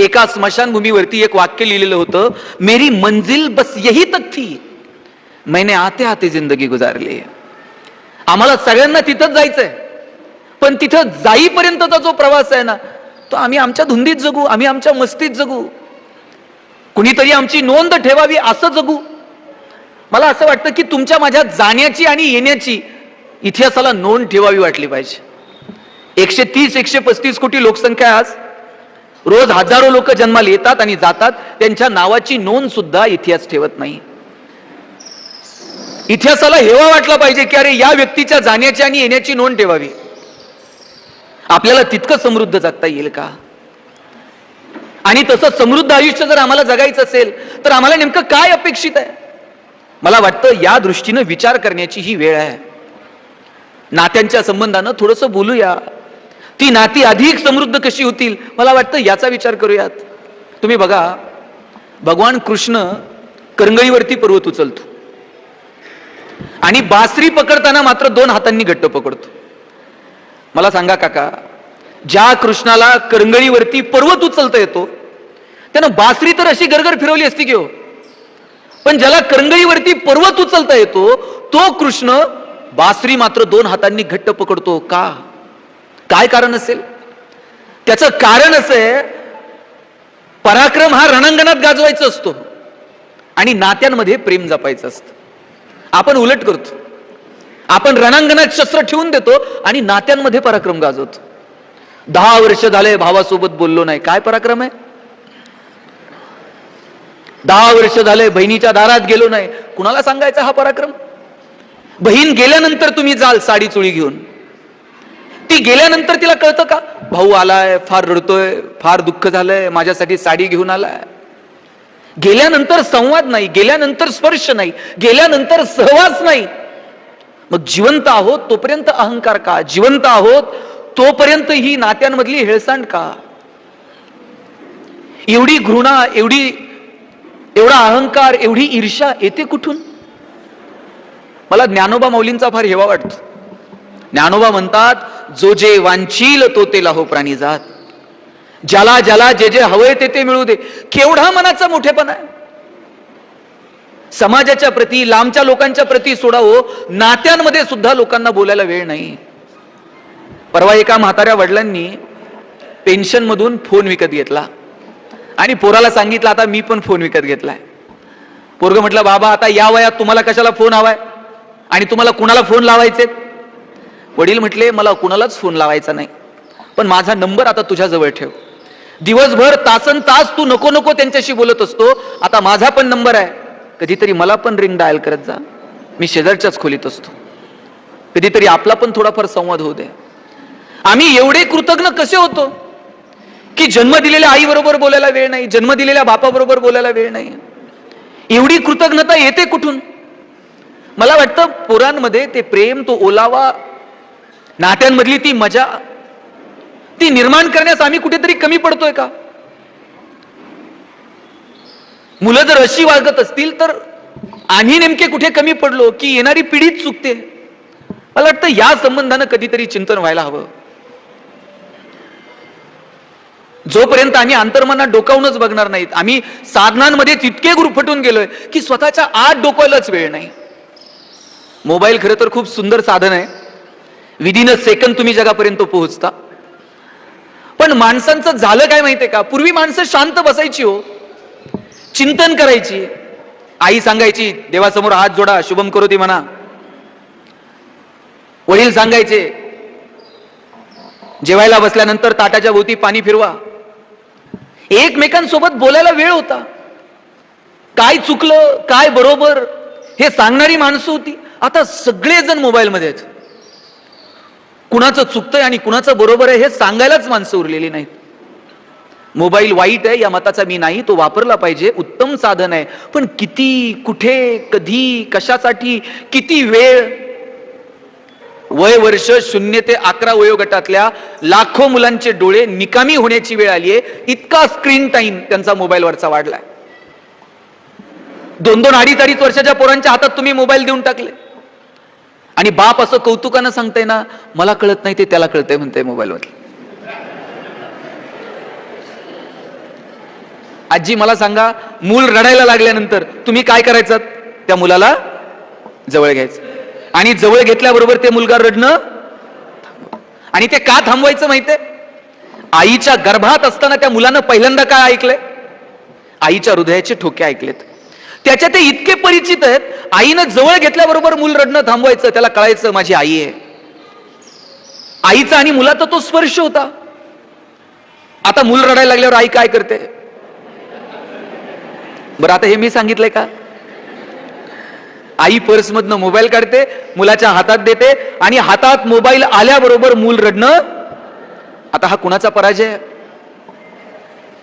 एका स्मशानभूमीवरती एक वाक्य लिहिलेलं होतं, मेरी मंजिल बस यही तक थी, मैंने आते आते जिंदगी गुजारली. आम्हाला सगळ्यांना तिथंच जायचंय, पण तिथं जाईपर्यंतचा जो प्रवास आहे ना, तो आम्ही आमच्या धुंदीत जगू, आम्ही आमच्या मस्तीत जगू, कुणीतरी आमची नोंद ठेवावी असं जगू. मला असं वाटतं की तुमच्या माझ्या जाण्याची आणि येण्याची इतिहासाला नोंद ठेवावी वाटली पाहिजे. 130-135 कोटी लोकसंख्या आहे आज. रोज हजारो लोक जन्माला येतात आणि जातात, त्यांच्या नावाची नोंद सुद्धा इतिहास ठेवत नाही. इतिहासाला हेवा वाटला पाहिजे की अरे या व्यक्तीच्या जाण्याची आणि येण्याची नोंद ठेवावी. आपल्याला तितकं समृद्ध जगता येईल का? आणि तसं समृद्ध आयुष्य जर आम्हाला जगायचं असेल तर आम्हाला नेमकं काय अपेक्षित आहे? मला वाटतं या दृष्टीनं विचार करण्याची ही वेळ आहे. नात्यांच्या संबंधानं थोडंसं बोलूया. ती नाती अधिक समृद्ध कशी होतील, मला वाटतं याचा विचार करूयात. तुम्ही बघा, भगवान कृष्ण करंगळीवरती पर्वत उचलतो आणि बासरी पकडताना मात्र 2 हातांनी घट्ट पकडतो. मला सांगा काका, ज्या कृष्णाला करंगळीवरती पर्वत उचलता येतो त्यानं बासरी तर अशी गरगर फिरवली असती की हो, पण ज्याला करंगळीवरती पर्वत उचलता येतो तो कृष्ण बासरी मात्र 2 हातांनी घट्ट पकडतो का? काय कारण असेल? त्याचं कारण असं आहे, पराक्रम हा रणांगणात गाजवायचा असतो आणि नात्यांमध्ये प्रेम जपायचं असतं. आपण उलट करतो. आपण रणांगणात शस्त्र ठेवून देतो आणि नात्यांमध्ये पराक्रम गाजवतो. 10 वर्ष झाले भावासोबत बोललो नाही, काय पराक्रम आहे? 10 वर्ष झाले बहिणीच्या दारात गेलो नाही, कुणाला सांगायचा हा पराक्रम? बहीण गेल्यानंतर तुम्ही जाल साडी चोळी घेऊन, ती गेल्यानंतर तिला कळतं का भाऊ आलाय, फार रडतोय, फार दुःख झालंय, माझ्यासाठी साडी घेऊन आलाय? गेल्यानंतर संवाद नाही, गेल्यानंतर स्पर्श नाही, गेल्यानंतर सहवास नाही. मग जिवंत आहोत तोपर्यंत अहंकार का? जिवंत आहोत तोपर्यंत ही नात्यांमधली हेळसांड का? एवढी घृणा, एवढा अहंकार, एवढी ईर्ष्या येते कुठून? मला ज्ञानोबा माऊलींचा फार हेवा वाटतो. ज्ञानोबा म्हणतात, जो जे वांछील तो ते लाहो प्राणी जात, ज्याला ज्याला जे जे हवंय ते ते मिळू दे. केवढा मनाचा मोठेपणा आहे. समाजाच्या प्रती, लांबच्या लोकांच्या प्रती सोडावं, नात्यांमध्ये सुद्धा लोकांना बोलायला वेळ नाही. परवा एका म्हाताऱ्या वडिलांनी पेन्शन मधून फोन विकत घेतला आणि पोराला सांगितलं आता मी पण फोन विकत घेतलाय. पोरग म्हटलं, बाबा आता या वयात तुम्हाला कशाला फोन हवाय आणि तुम्हाला कुणाला फोन लावायचे? वडील म्हटले, मला कुणालाच फोन लावायचा नाही, पण माझा नंबर आता तुझ्या जवळ ठेव. दिवसभर तासन तास तू नको नको त्यांच्याशी बोलत असतो, आता माझा पण नंबर आहे, कधीतरी मला पण रिंग डायल करत जा, मी शेजारच्याच खोलीत असतो, कधीतरी आपला पण थोडाफार संवाद होऊ दे. आम्ही एवढे कृतज्ञ कसे होतो की जन्म दिलेल्या आई बरोबर बोलायला वेळ नाही, जन्म दिलेल्या बापाबरोबर बोलायला वेळ नाही. एवढी कृतज्ञता येते कुठून? मला वाटतं पोरांमध्ये ते प्रेम, तो ओलावा, नात्यांमधली ती मजा, ती निर्माण करण्यास आम्ही कुठेतरी कमी पडतोय का? मुलं जर अशी वागत असतील तर आम्ही नेमके कुठे कमी पडलो की येणारी पिढीच चुकते? मला वाटतं या संबंधानं कधीतरी चिंतन व्हायला हवं. जोपर्यंत आम्ही अंतर्मनात डोकावूनच बघणार नाहीत, आम्ही साधनांमध्ये तितके गुरफटून गेलोय की स्वतःच्या आत डोकायलाच वेळ नाही. मोबाईल खरं तर खूप सुंदर साधन आहे, विदिन अ सेकंद तुम्ही जगापर्यंत पोहोचता. पण माणसांचं झालं काय माहितीये का? पूर्वी माणसं शांत बसायची हो, चिंतन करायची. आई सांगायची देवासमोर हात जोडा, शुभम करोती म्हणा. वडील सांगायचे जेवायला बसल्यानंतर ताटाच्या भोवती पाणी फिरवा. एकमेकांसोबत बोलायला वेळ होता. काय चुकलं, काय बरोबर हे सांगणारी माणसं होती. आता सगळेजण मोबाईल मध्ये आहेत. कुणाचं चुकतंय आणि कुणाचं बरोबर आहे हे सांगायलाच माणसं उरलेली नाहीत. मोबाईल वाईट आहे या मताचा मी नाही, तो वापरला पाहिजे, उत्तम साधन आहे. पण किती, कुठे, कधी, कशासाठी, किती वेळ? वय वर्ष 0 ते 11 वयोगटातल्या लाखो मुलांचे डोळे निकामी होण्याची वेळ आली आहे. इतका स्क्रीन टाइम त्यांचा मोबाईलवरचा वाढलाय. 2-2, 2.5 वर्षाच्या पोरांच्या हातात तुम्ही मोबाईल देऊन टाकले आणि बाप असं कौतुकानं सांगताय ना, मला कळत नाही ते त्याला कळतंय म्हणते मोबाईलवर. आजी मला सांगा, मूल रडायला लागल्यानंतर तुम्ही काय करायचं? त्या मुलाला जवळ घ्यायचं आणि जवळ घेतल्याबरोबर ते मुलगा रडणं, आणि ते का थांबवायचं माहितीये? आईच्या गर्भात असताना त्या मुलानं पहिल्यांदा काय ऐकलंय? आईच्या हृदयाचे ठोके ऐकलेत. त्याच्या ते इतके परिचित आहेत, आईनं जवळ घेतल्याबरोबर मूल रडणं थांबवायचं. त्याला कळायचं माझी आई आहे. आईचा आणि मुलाचा तो स्पर्श होता. आता मूल रडायला लागल्यावर आई काय करते? बरं, आता हे मी सांगितलंय का? आई पर्समधनं मोबाईल काढते, मुलाच्या हातात देते, आणि हातात मोबाईल आल्याबरोबर मूल रडणं. आता हा कुणाचा पराजय आहे?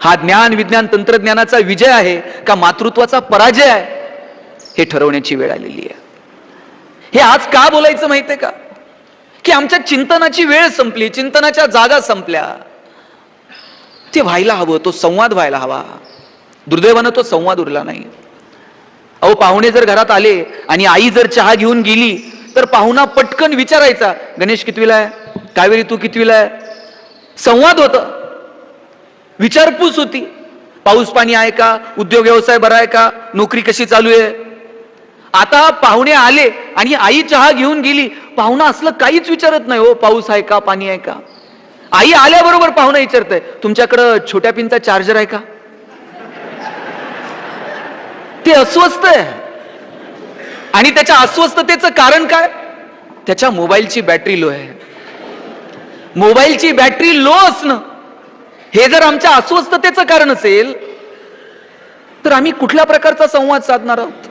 हा ज्ञान विज्ञान तंत्रज्ञानाचा विजय आहे का मातृत्वाचा पराजय आहे? हे ठरवण्याची वेळ आलेली आहे. हे आज का बोलायचं माहितीये का? की आमच्या चिंतनाची वेळ संपली, चिंतनाच्या जागा संपल्या. ते व्हायला हवं, तो संवाद व्हायला हवा. दुर्दैवानं तो संवाद उरला नाही. अहो, पाहुणे जर घरात आले आणि आई जर चहा घेऊन गेली तर पाहुणा पटकन विचारायचा, गणेश कितवीला आहे? कावेरी तू कितवीला आहे? संवाद होता, विचारपूस होती. पाऊस पाणी आहे का? उद्योग व्यवसाय बरा आहे का? नोकरी कशी चालू आहे? आता पाहुणे आले आणि आई चहा घेऊन गेली, पाहुणा असलं काहीच विचारत नाही. हो, पाऊस आहे का? पाणी आहे का? आई आल्याबरोबर पाहुणा विचारतंय, तुमच्याकडं छोट्या पिनचा चार्जर आहे का? ते अस्वस्थ आहे. आणि त्याच्या अस्वस्थतेचं कारण काय? त्याच्या मोबाईलची बॅटरी लो आहे. मोबाईलची बॅटरी लो असणं हे जर आमच्या अस्वस्थतेचं कारण असेल तर आम्ही कुठल्या प्रकारचा संवाद साधणार आहोत?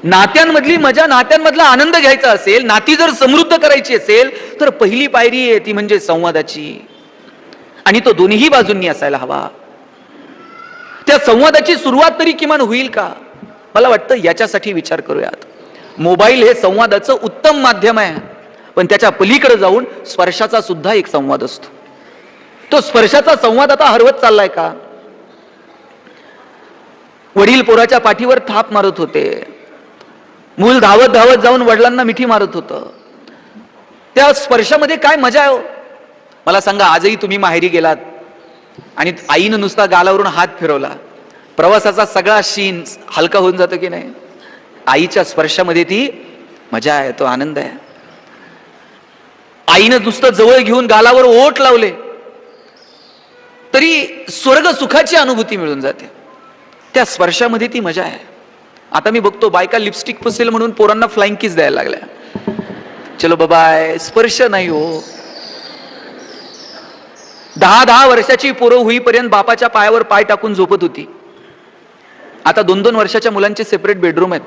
नात्यांमधली मजा, नात्यांमधला आनंद घ्यायचा असेल, नाती जर समृद्ध करायची असेल तर पहिली पायरी आहे ती म्हणजे संवादाची. आणि तो दोन्ही बाजूंनी असायला हवा. त्या संवादाची सुरुवात तरी किमान होईल का? मला वाटतं याच्यासाठी विचार करूयात. मोबाईल हे संवादाचं उत्तम माध्यम आहे, पण त्याच्या पलीकडे जाऊन स्पर्शाचा सुद्धा एक संवाद असतो. तो स्पर्शाचा संवाद आता हरवत चाललाय का? वडील पोराच्या पाठीवर थाप मारत होते, मूल धावत धावत जाऊन वडिलांना मिठी मारत होतं. त्या स्पर्शामध्ये काय मजा आहे हो? मला सांगा, आजही तुम्ही माहेरी गेलात आणि आईनं नुसता गालावरून हात फिरवला, प्रवासाचा सगळा शीन हलका होऊन जातो की नाही? आईच्या स्पर्शामध्ये ती मजा आहे, तो आनंद आहे. आईनं नुसतं जवळ घेऊन गालावर ओठ लावले तरी स्वर्ग सुखाची अनुभूती मिळून जाते. त्या स्पर्शामध्ये ती मजा आहे. आता मी बघतो बायका लिपस्टिक पुसेल म्हणून पोरांना फ्लाइंग किस द्यायला लागल्या. चलो बाबाय, स्पर्श नाही हो. 10-10 वर्षाची पोरं होईपर्यंत बापाच्या पायावर पाय टाकून झोपत होती. आता 2-2 वर्षाच्या मुलांचे सेपरेट बेडरूम आहेत.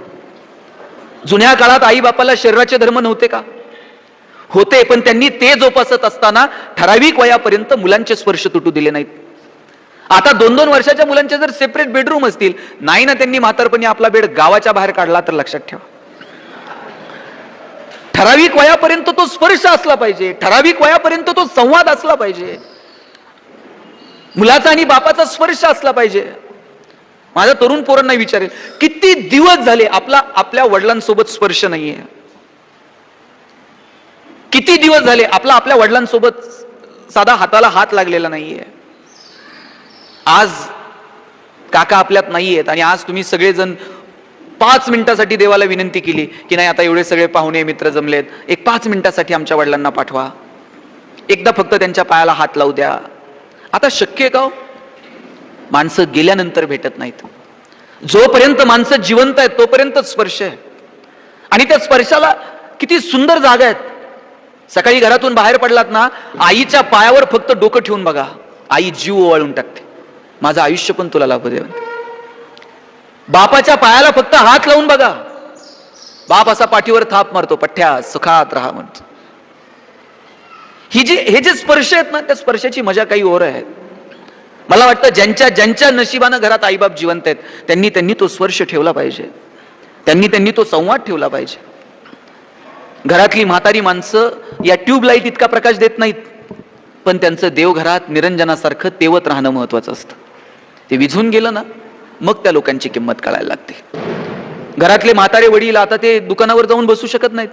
जुन्या काळात आई बापाला शरीराचे धर्म नव्हते का? होते, पण त्यांनी ते जोपासत असताना ठराविक वयापर्यंत मुलांचे स्पर्श तुटू दिले नाहीत. आता 2-2 वर्षाच्या मुलांचे जर सेपरेट बेडरूम असतील, नाही ना त्यांनी म्हातारपणी आपला बेड गावाच्या बाहेर काढला तर लक्षात ठेवा. ठराविक वयापर्यंत तो स्पर्श असला पाहिजे, ठराविक वयापर्यंत तो संवाद असला पाहिजे, मुलाचा आणि बापाचा स्पर्श असला पाहिजे. माझ्या तरुण पोरांना विचारेल, किती दिवस झाले आपल्या वडिलांसोबत स्पर्श नाहीये? किती दिवस झाले आपल्या वडिलांसोबत साधा हाताला हात लागलेला नाहीये? आज काका आपल्यात नाहीयेत आणि आज तुम्ही सगळेजण 5 मिनिटासाठी देवाला विनंती केली की नाही, आता एवढे सगळे पाहुणे मित्र जमलेत, एक 5 मिनिटासाठी आमच्या वडिलांना पाठवा, एकदा फक्त त्यांच्या पायाला हात लावू द्या. आता शक्य आहे का? माणसं गेल्यानंतर भेटत नाहीत. जोपर्यंत माणसं जिवंत आहेत तोपर्यंत स्पर्श आहे. आणि त्या स्पर्शाला किती सुंदर जागा आहेत. सकाळी घरातून बाहेर पडलात ना, आईच्या पायावर फक्त डोकं ठेवून बघा, आई जीव ओवाळून टाकते, माझं आयुष्य पण तुला लाभू दे. बापाच्या पायाला फक्त हात लावून बघा, बाप असा पाठीवर थाप मारतो, पठ्ठ्या सुखात राहा म्हणतो. हे जे स्पर्श आहेत ना, त्या स्पर्शाची मजा काही और आहे. मला वाटतं ज्यांच्या नशिबानं घरात आईबाप जिवंत आहेत त्यांनी तो स्पर्श ठेवला पाहिजे, त्यांनी तो संवाद ठेवला पाहिजे. घरातली म्हातारी माणसं या ट्यूबलाईट इतका प्रकाश देत नाहीत, पण त्यांचं देवघरात निरंजनासारखं तेवत राहणं महत्वाचं असतं. ते विझून गेलं ना, मग त्या लोकांची किंमत कळायला लागते. घरातले म्हातारे वडील आता ते दुकानावर जाऊन बसू शकत नाहीत,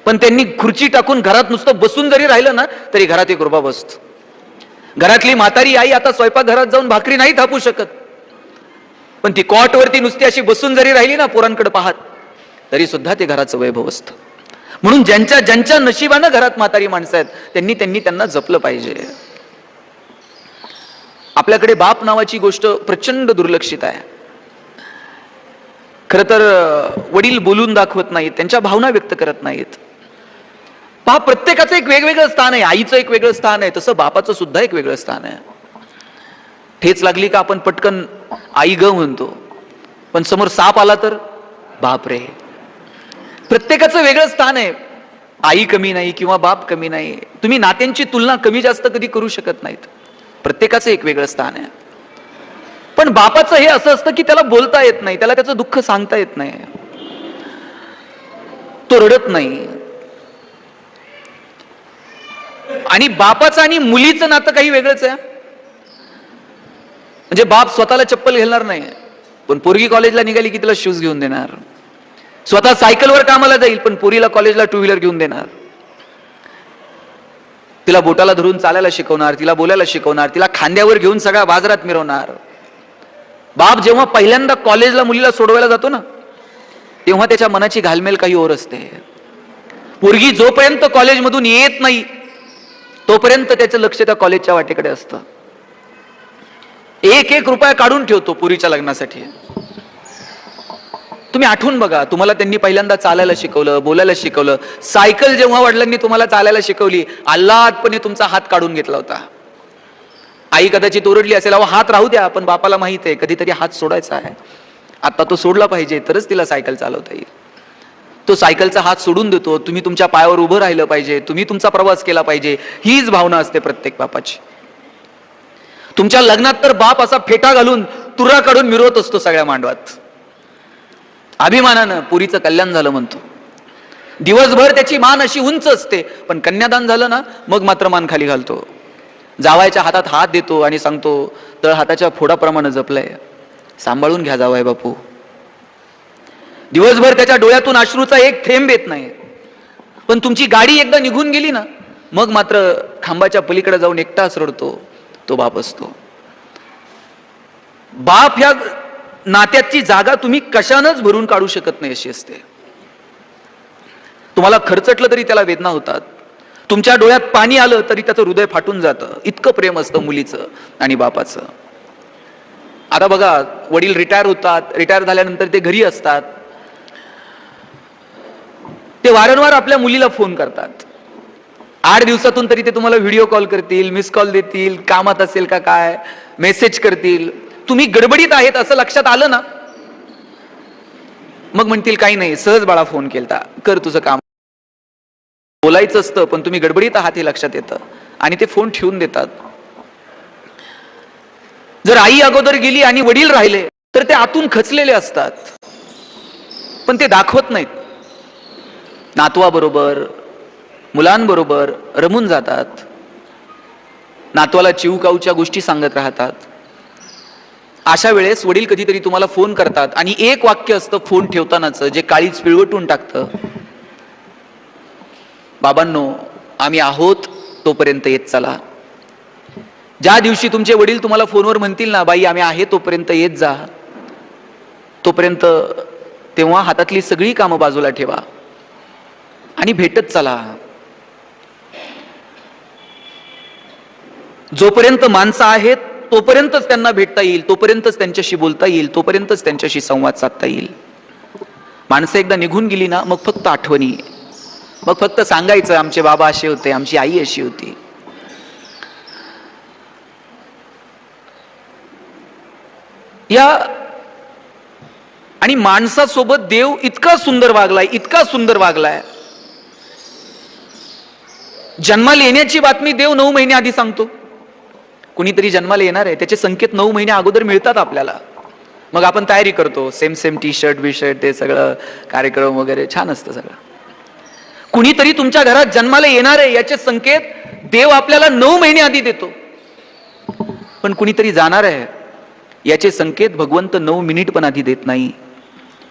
पण त्यांनी खुर्ची टाकून घरात नुसतं बसून जरी राहिलं ना तरी घरात एक रुपा बसतो. घरातली म्हातारी आई आता स्वयंपाकघरात जाऊन भाकरी नाही थापू शकत, पण ती कॉटवरती नुसती अशी बसून जरी राहिली ना पोरांकडे पाहत, तरी सुद्धा ते घराचं वैभव असतं. म्हणून ज्यांच्या नशिबानं घरात म्हातारी माणसं आहेत त्यांना जपलं पाहिजे. आपल्याकडे बाप नावाची गोष्ट प्रचंड दुर्लक्षित आहे. खर तर वडील बोलून दाखवत नाहीत, त्यांच्या भावना व्यक्त करत नाहीत. पहा, प्रत्येकाचं एक वेगवेगळं स्थान आहे. आईचं एक वेगळं स्थान आहे, तसं बापाचं सुद्धा एक वेगळं स्थान आहे. ठेच लागली का आपण पटकन आई ग म्हणतो, पण समोर साप आला तर बाप रे. प्रत्येकाचं वेगळं स्थान आहे. आई कमी नाही किंवा बाप कमी नाही. तुम्ही नात्यांची तुलना कमी जास्त कधी करू शकत नाहीत. प्रत्येकाचं एक वेगळं स्थान आहे. पण बापाचं हे असं असतं की त्याला बोलता येत नाही, त्याला त्याचं दुःख सांगता येत नाही, तो रडत नाही. आणि बापाचं आणि मुलीचं नातं काही वेगळंच आहे. म्हणजे बाप स्वतःला चप्पल घालणार नाही, पण पोरगी कॉलेजला निघाली की तिला शूज घेऊन देणार. स्वतः सायकलवर कामाला जाईल, पण पोरीला कॉलेजला टू व्हीलर घेऊन देणार. तिला बोटाला धरून चालायला शिकवणार, तिला बोलायला शिकवणार, तिला खांद्यावर घेऊन सगळ्या बाजारात मिरवणार. बाप जेव्हा पहिल्यांदा कॉलेजला मुलीला सोडवायला जातो ना, तेव्हा त्याच्या मनाची घालमेल काही ओर असते. पोरगी जोपर्यंत कॉलेजमधून येत नाही तोपर्यंत त्याचं लक्ष त्या कॉलेजच्या वाटेकडे असतं. एक एक रुपया काढून ठेवतो पुरीच्या लग्नासाठी. तुम्ही आठवून बघा, तुम्हाला त्यांनी पहिल्यांदा चालायला शिकवलं, बोलायला शिकवलं. सायकल जेव्हा वडिलांनी तुम्हाला चालायला शिकवली, आल्हादपणे तुमचा हात काढून घेतला होता. आई कदाचित ओरडली असेल, अहो हात राहू द्या, पण बापाला माहित आहे कधीतरी हात सोडायचा आहे. आता तो सोडला पाहिजे तरच तिला सायकल चालवता येईल. तो सायकलचा हात सोडून देतो. तुम्ही तुमच्या पायावर उभं राहिलं पाहिजे, तुम्ही तुमचा प्रवास केला पाहिजे, हीच भावना असते प्रत्येक बापाची. तुमच्या लग्नात तर बाप असा फेटा घालून तुरा काढून मिरवत असतो सगळ्या मांडवात. अभिमानानं पुरीचं कल्याण झालं म्हणतो. दिवसभर त्याची मान अशी उंच असते, पण कन्यादान झालं ना मग मात्र मान खाली घालतो. जावायच्या हातात हात देतो आणि सांगतो, तळ हाताच्या फोडाप्रमाणे जपलंय, सांभाळून घ्या जावाय बापू. दिवसभर त्याच्या डोळ्यातून अश्रूचा एक थेंब येत नाही, पण तुमची गाडी एकदा निघून गेली ना मग मात्र खांबाच्या पलीकडे जाऊन एकटाच रडतो. तो बाप असतो. बाप ह्या नात्याची जागा तुम्ही कशानंच भरून काढू शकत नाही अशी असते. तुम्हाला खर्चटलं तरी त्याला वेदना होतात, तुमच्या डोळ्यात पाणी आलं तरी त्याचं हृदय फाटून जातं. इतकं प्रेम असतं मुलीचं आणि बापाचं. आता बघा, वडील रिटायर होतात, रिटायर झाल्यानंतर ते घरी असतात, ते वारंवार आपल्या मुलीला फोन करतात. 8 दिवसातून तरी ते तुम्हाला व्हिडिओ कॉल करतील, मिस कॉल देतील, कामात असेल का काय मेसेज करतील. तुम्ही गडबडीत आहेत असं लक्षात आलं ना मग म्हणतील काही नाही, सहज बाळा फोन केलता, कर तुझं काम. बोलायचं असतं पण तुम्ही गडबडीत आहात हे लक्षात येतं आणि ते फोन ठेवून देतात. जर आई अगोदर गेली आणि वडील राहिले तर ते आतून खचलेले असतात, पण ते दाखवत नाहीत. नातवाबरोबर मुलांबरोबर रमून जातात, नातवाला चिवकाऊच्या गोष्टी सांगत राहतात. अशा वेळेस वडील कधीतरी तुम्हाला फोन करतात आणि एक वाक्य असतं फोन ठेवतानाच जे काळीच पिळवटून टाकतं. बाबांनो, आम्ही आहोत तोपर्यंत येत चला. ज्या दिवशी तुमचे वडील तुम्हाला फोनवर म्हणतील ना, बाई आम्ही आहे तोपर्यंत येत जा, तोपर्यंत तेव्हा हातातली सगळी कामं बाजूला ठेवा आणि भेटत चला. जोपर्यंत माणसं आहेत तोपर्यंतच त्यांना भेटता येईल, तोपर्यंतच त्यांच्याशी बोलता येईल, तोपर्यंतच त्यांच्याशी संवाद साधता येईल. माणसं एकदा निघून गेली ना मग फक्त आठवणी, मग फक्त सांगायचं आमचे बाबा असे होते, आमची आई अशी होती. या आणि माणसासोबत देव इतका सुंदर वागलाय, इतका सुंदर वागलाय. जन्माला येण्याची बातमी देव 9 महिने आधी सांगतो. कुणीतरी जन्माला येणार आहे त्याचे संकेत 9 महिने अगोदर मिळतात आपल्याला. मग आपण तयारी करतो, सेम टी शर्ट बी शर्ट, ते सगळं कार्यक्रम वगैरे छान असतं सगळं. कुणीतरी तुमच्या घरात जन्माला येणार आहे याचे संकेत देव आपल्याला 9 महिने आधी देतो. पण कुणीतरी जाणार आहे याचे संकेत भगवंत 9 मिनिट पण आधी देत नाही.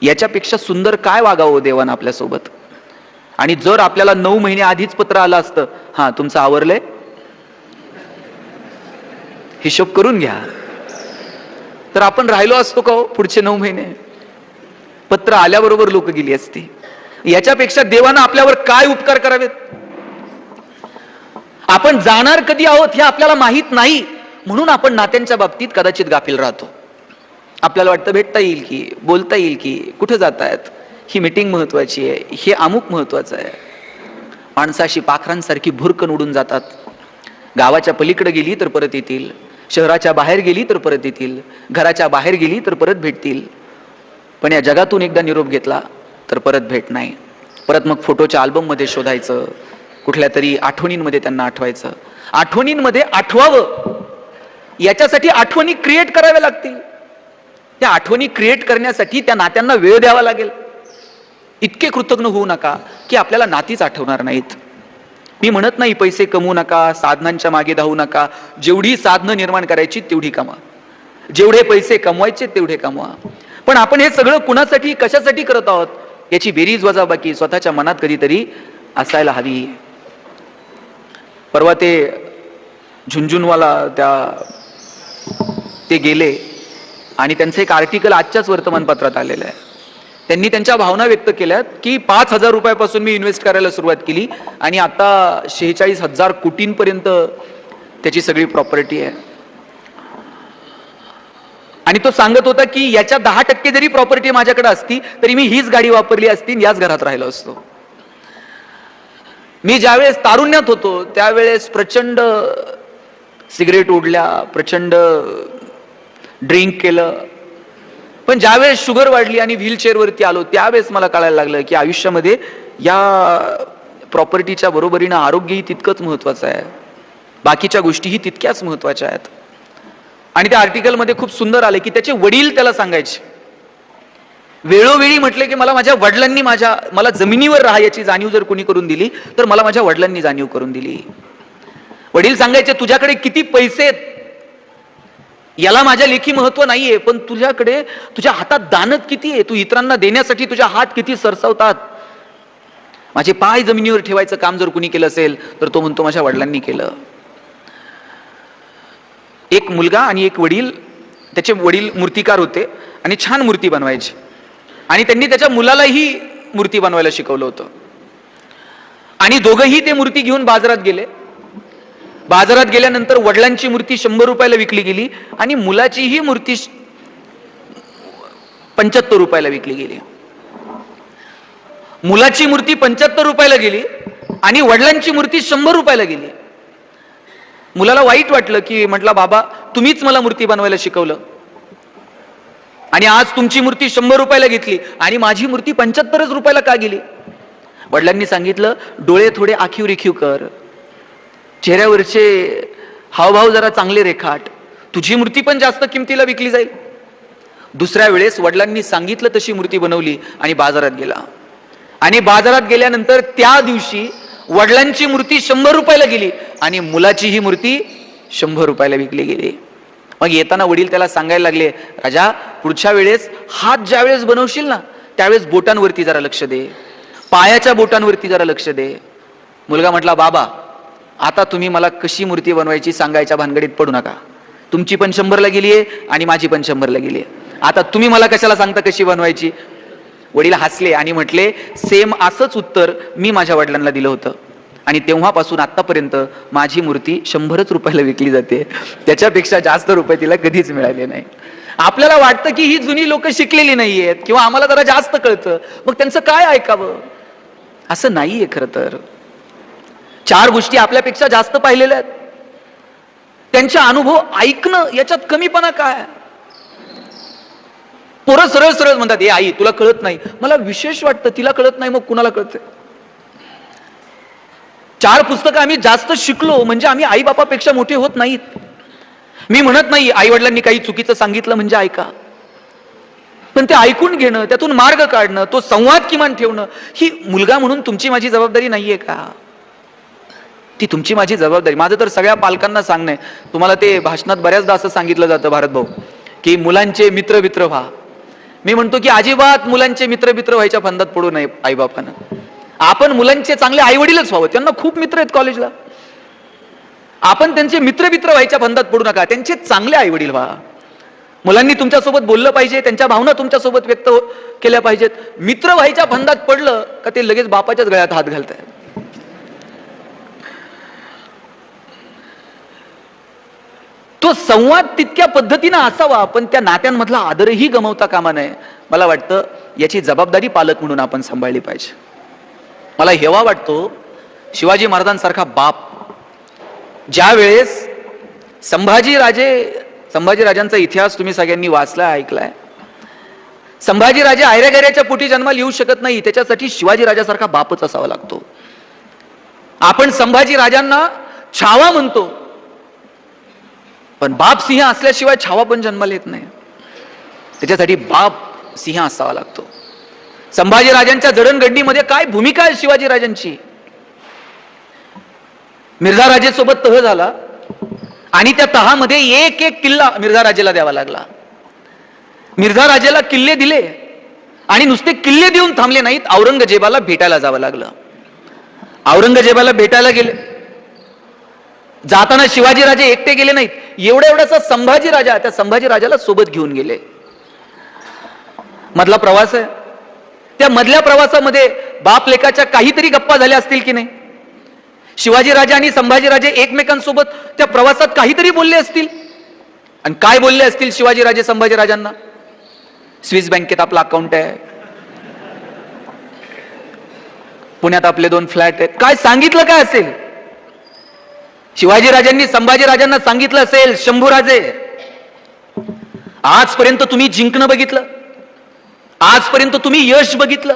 याच्यापेक्षा सुंदर काय वागावं देवानं आपल्यासोबत. आणि जर आपल्याला 9 महिने आधीच पत्र आलं असतं, हा तुमचं आवरलंय, हिशोब करून घ्या. तर आपण राहिलो असतो का हो पुढचे 9 महिने? पत्र आल्याबरोबर लोक गेली असती. याच्यापेक्षा देवानं आपल्यावर काय उपकार करावेत? आपण जाणार कधी आहोत हे आपल्याला माहित नाही, म्हणून आपण नात्यांच्या बाबतीत कदाचित गाफील राहतो. आपल्याला वाटतं भेटता येईल की, बोलता येईल की, कुठं जातायत, ही मीटिंग महत्वाची आहे, हे अमुक महत्वाचं आहे. माणसाशी पाखरांसारखी भुरकन उडून जातात. गावाच्या पलीकडे गेली तर परत येतील, शहराच्या बाहेर गेली तर परत येतील, घराच्या बाहेर गेली तर परत भेटतील. पण या जगातून एकदा निरोप घेतला तर परत भेट नाही. परत मग फोटोच्या अल्बममध्ये शोधायचं, कुठल्या तरी आठवणींमध्ये त्यांना आठवायचं. आठवणींमध्ये आठवावं याच्यासाठी आठवणी क्रिएट कराव्या लागतील. त्या आठवणी क्रिएट करण्यासाठी त्या नात्यांना वेळ द्यावा लागेल. इतके कृतज्ञ होऊ नका की आपल्याला नातीच आठवणार नाहीत. मी म्हणत नाही पैसे कमवू नका, साधनांच्या मागे धावू नका. जेवढी साधनं निर्माण करायची तेवढी कमा, जेवढे पैसे कमवायचे तेवढे कमवा. पण आपण हे सगळं कुणासाठी, कशासाठी करत आहोत याची बेरीज वजाबाकी स्वतःच्या मनात कधीतरी असायला हवी. परवा ते झुंझुनवाला ते गेले आणि त्यांचं एक आर्टिकल आजच्याच वर्तमानपत्रात आलेलं आहे. त्यांनी त्यांच्या भावना व्यक्त केल्यात की 5,000 रुपयापासून मी इन्व्हेस्ट करायला सुरुवात केली आणि आता 46,000 कोटींपर्यंत त्याची सगळी प्रॉपर्टी आहे. आणि तो सांगत होता की याच्या 10% जरी प्रॉपर्टी माझ्याकडे असती तरी मी हीच गाडी वापरली असती, याच घरात राहिलो असतो. मी ज्यावेळेस तारुण्यात होतो त्यावेळेस प्रचंड सिगरेट ओढल्या, प्रचंड ड्रिंक केलं. पण ज्यावेळेस शुगर वाढली आणि व्हीलचेअरवरती आलो त्यावेळेस मला कळायला लागलं की आयुष्यामध्ये या प्रॉपर्टीच्या बरोबरीनं आरोग्यही तितकंच महत्वाचं आहे, बाकीच्या गोष्टीही तितक्याच महत्वाच्या आहेत. आणि त्या आर्टिकलमध्ये खूप सुंदर आले की त्याचे वडील त्याला सांगायचे, वेळोवेळी म्हटले की मला माझ्या वडिलांनी मला जमिनीवर राहा याची जाणीव जर कोणी करून दिली तर मला माझ्या वडिलांनी जाणीव करून दिली. वडील सांगायचे तुझ्याकडे किती पैसे आहेत याला माझ्या लेखी महत्व नाहीये, पण तुझ्याकडे तुझ्या हातात दानत किती आहे, तू इतरांना देण्यासाठी तुझ्या हात किती सरसवतात. माझे पाय जमिनीवर ठेवायचं काम जर कुणी केलं असेल तर तो म्हणतो माझ्या वडिलांनी केलं. एक मुलगा आणि एक वडील, त्याचे वडील मूर्तिकार होते आणि छान मूर्ती बनवायचे आणि त्यांनी त्याच्या मुलालाही मूर्ती बनवायला शिकवलं होतं. आणि दोघंही ते मूर्ती घेऊन बाजारात गेले. बाजारात गेल्यानंतर वडिलांची मूर्ती 100 रुपयाला विकली गेली आणि मुलाचीही मूर्ती 75 रुपयाला विकली गेली. मुलाची मूर्ती 75 रुपयाला गेली आणि वडिलांची मूर्ती 100 रुपयाला गेली. मुलाला वाईट वाटलं की म्हटलं बाबा तुम्हीच मला मूर्ती बनवायला शिकवलं आणि आज तुमची मूर्ती 100 रुपयाला घेतली आणि माझी मूर्ती 75 रुपयाला का गेली? वडिलांनी सांगितलं डोळे थोडे आखीव रेखीव कर, चेहऱ्यावरचे हावभाव जरा चांगले रेखाट, तुझी मूर्ती पण जास्त किमतीला विकली जाईल. दुसऱ्या वेळेस वडिलांनी सांगितलं तशी मूर्ती बनवली आणि बाजारात गेला. आणि बाजारात गेल्यानंतर त्या दिवशी वडिलांची मूर्ती 100 रुपयाला गेली आणि मुलाची ही मूर्ती 100 रुपयाला विकली गेली. मग येताना वडील त्याला सांगायला लागले, राजा पुढच्या वेळेस हात ज्या वेळेस बनवशील ना त्यावेळेस बोटांवरती जरा लक्ष दे, पायाच्या बोटांवरती जरा लक्ष दे. मुलगा म्हटला बाबा आता तुम्ही मला कशी मूर्ती बनवायची सांगायच्या भानगडीत पडू नका. तुमची पण 100ला गेली आहे आणि माझी पण 100ला गेली आहे. आता तुम्ही मला कशाला सांगता कशी बनवायची? वडील हसले आणि म्हटले सेम असंच उत्तर मी माझ्या वडिलांना दिलं होतं आणि तेव्हापासून आतापर्यंत माझी मूर्ती 100 रुपयाला विकली जाते, त्याच्यापेक्षा जास्त रुपये तिला कधीच मिळाले नाही. आपल्याला वाटतं की ही जुनी लोक शिकलेली नाहीयेत किंवा आम्हाला जरा जास्त कळतं, मग त्यांचं काय ऐकावं? असं नाहीये. खरं तर 4 गोष्टी आपल्यापेक्षा जास्त पाहिलेल्या आहेत, त्यांचे अनुभव ऐकणं याच्यात कमीपणा काय? पोरं सरळ सरळ म्हणतात ए आई तुला कळत नाही. मला विशेष वाटतं तिला कळत नाही, मग कुणाला कळतंय? 4 पुस्तकं आम्ही जास्त शिकलो म्हणजे आम्ही आई बापापेक्षा मोठे होत नाहीत. मी म्हणत नाही आई वडिलांनी काही चुकीचं सांगितलं म्हणजे ऐका, पण ते ऐकून घेणं, त्यातून मार्ग काढणं, तो संवाद किमान ठेवणं ही मुलगा म्हणून तुमची माझी जबाबदारी नाहीये का? ती तुमची माझी जबाबदारी. माझं तर सगळ्या पालकांना सांगणं, तुम्हाला ते भाषणात बऱ्याचदा असं सांगितलं जातं भारत भाऊ की मुलांचे मित्र मित्र व्हा. मी म्हणतो की अजिबात मुलांचे मित्र मित्र व्हायच्या फंदात पडू नये आईबापानं. आपण मुलांचे चांगले आई वडीलच व्हावं. त्यांना खूप मित्र आहेत कॉलेजला. आपण त्यांचे मित्र व्हायच्या फंदात पडू नका. त्यांचे चांगले आई वडील व्हा. मुलांनी तुमच्यासोबत बोललं पाहिजे, त्यांच्या भावना तुमच्यासोबत व्यक्त केल्या पाहिजेत. मित्र व्हायच्या फंदात पडलं का ते लगेच बापाच्याच गळ्यात हात घालताय. तो संवाद तितक्या पद्धतीनं असावा, पण त्या नात्यांमधला आदरही गमावता कामा नये. मला वाटतं याची जबाबदारी पालक म्हणून आपण सांभाळली पाहिजे. मला हेवा वाटतो शिवाजी महाराजांसारखा बाप ज्या वेळेस संभाजीराजांचा इतिहास तुम्ही सगळ्यांनी वाचलाय, ऐकलाय. संभाजीराजे आयऱ्यागैऱ्याच्या पोटी जन्माला येऊ शकत नाही, त्याच्यासाठी शिवाजीराजासारखा बापच असावा लागतो. आपण संभाजीराजांना छावा म्हणतो, पण बाप सिंह असल्याशिवाय छावा पण जन्माला येत नाही. त्याच्यासाठी बाप सिंह असावा लागतो. संभाजीराजांच्या जडणघडणीमध्ये काय भूमिका आहे शिवाजीराजांची. मिर्झा राजेसोबत तह झाला आणि त्या तहामध्ये एक एक किल्ला मिर्झा राजेला द्यावा लागला. मिर्झा राजेला किल्ले दिले आणि नुसते किल्ले देऊन थांबले नाहीत, औरंगजेबाला भेटायला जावं लागलं. औरंगजेबाला भेटायला गेले. जाताना शिवाजीराजे एकटे गेले नाहीत, एवढ्याचा संभाजीराजा त्या संभाजीराजाला सोबत घेऊन गेले. मधला प्रवास आहे. त्या मधल्या प्रवासामध्ये बाप लेकाच्या काहीतरी गप्पा झाल्या असतील की नाही. शिवाजीराजे आणि संभाजीराजे एकमेकांसोबत त्या प्रवासात काहीतरी बोलले असतील. आणि काय बोलले असतील शिवाजीराजे संभाजीराजांना. स्विस बँकेत आपला अकाउंट आहे, पुण्यात आपले 2 फ्लॅट आहेत, काय सांगितलं काय असेल. शिवाजीराजांनी संभाजीराजांना सांगितलं असेल, शंभूराजे आजपर्यंत तुम्ही जिंकणं बघितलं, आजपर्यंत तुम्ही यश बघितलं,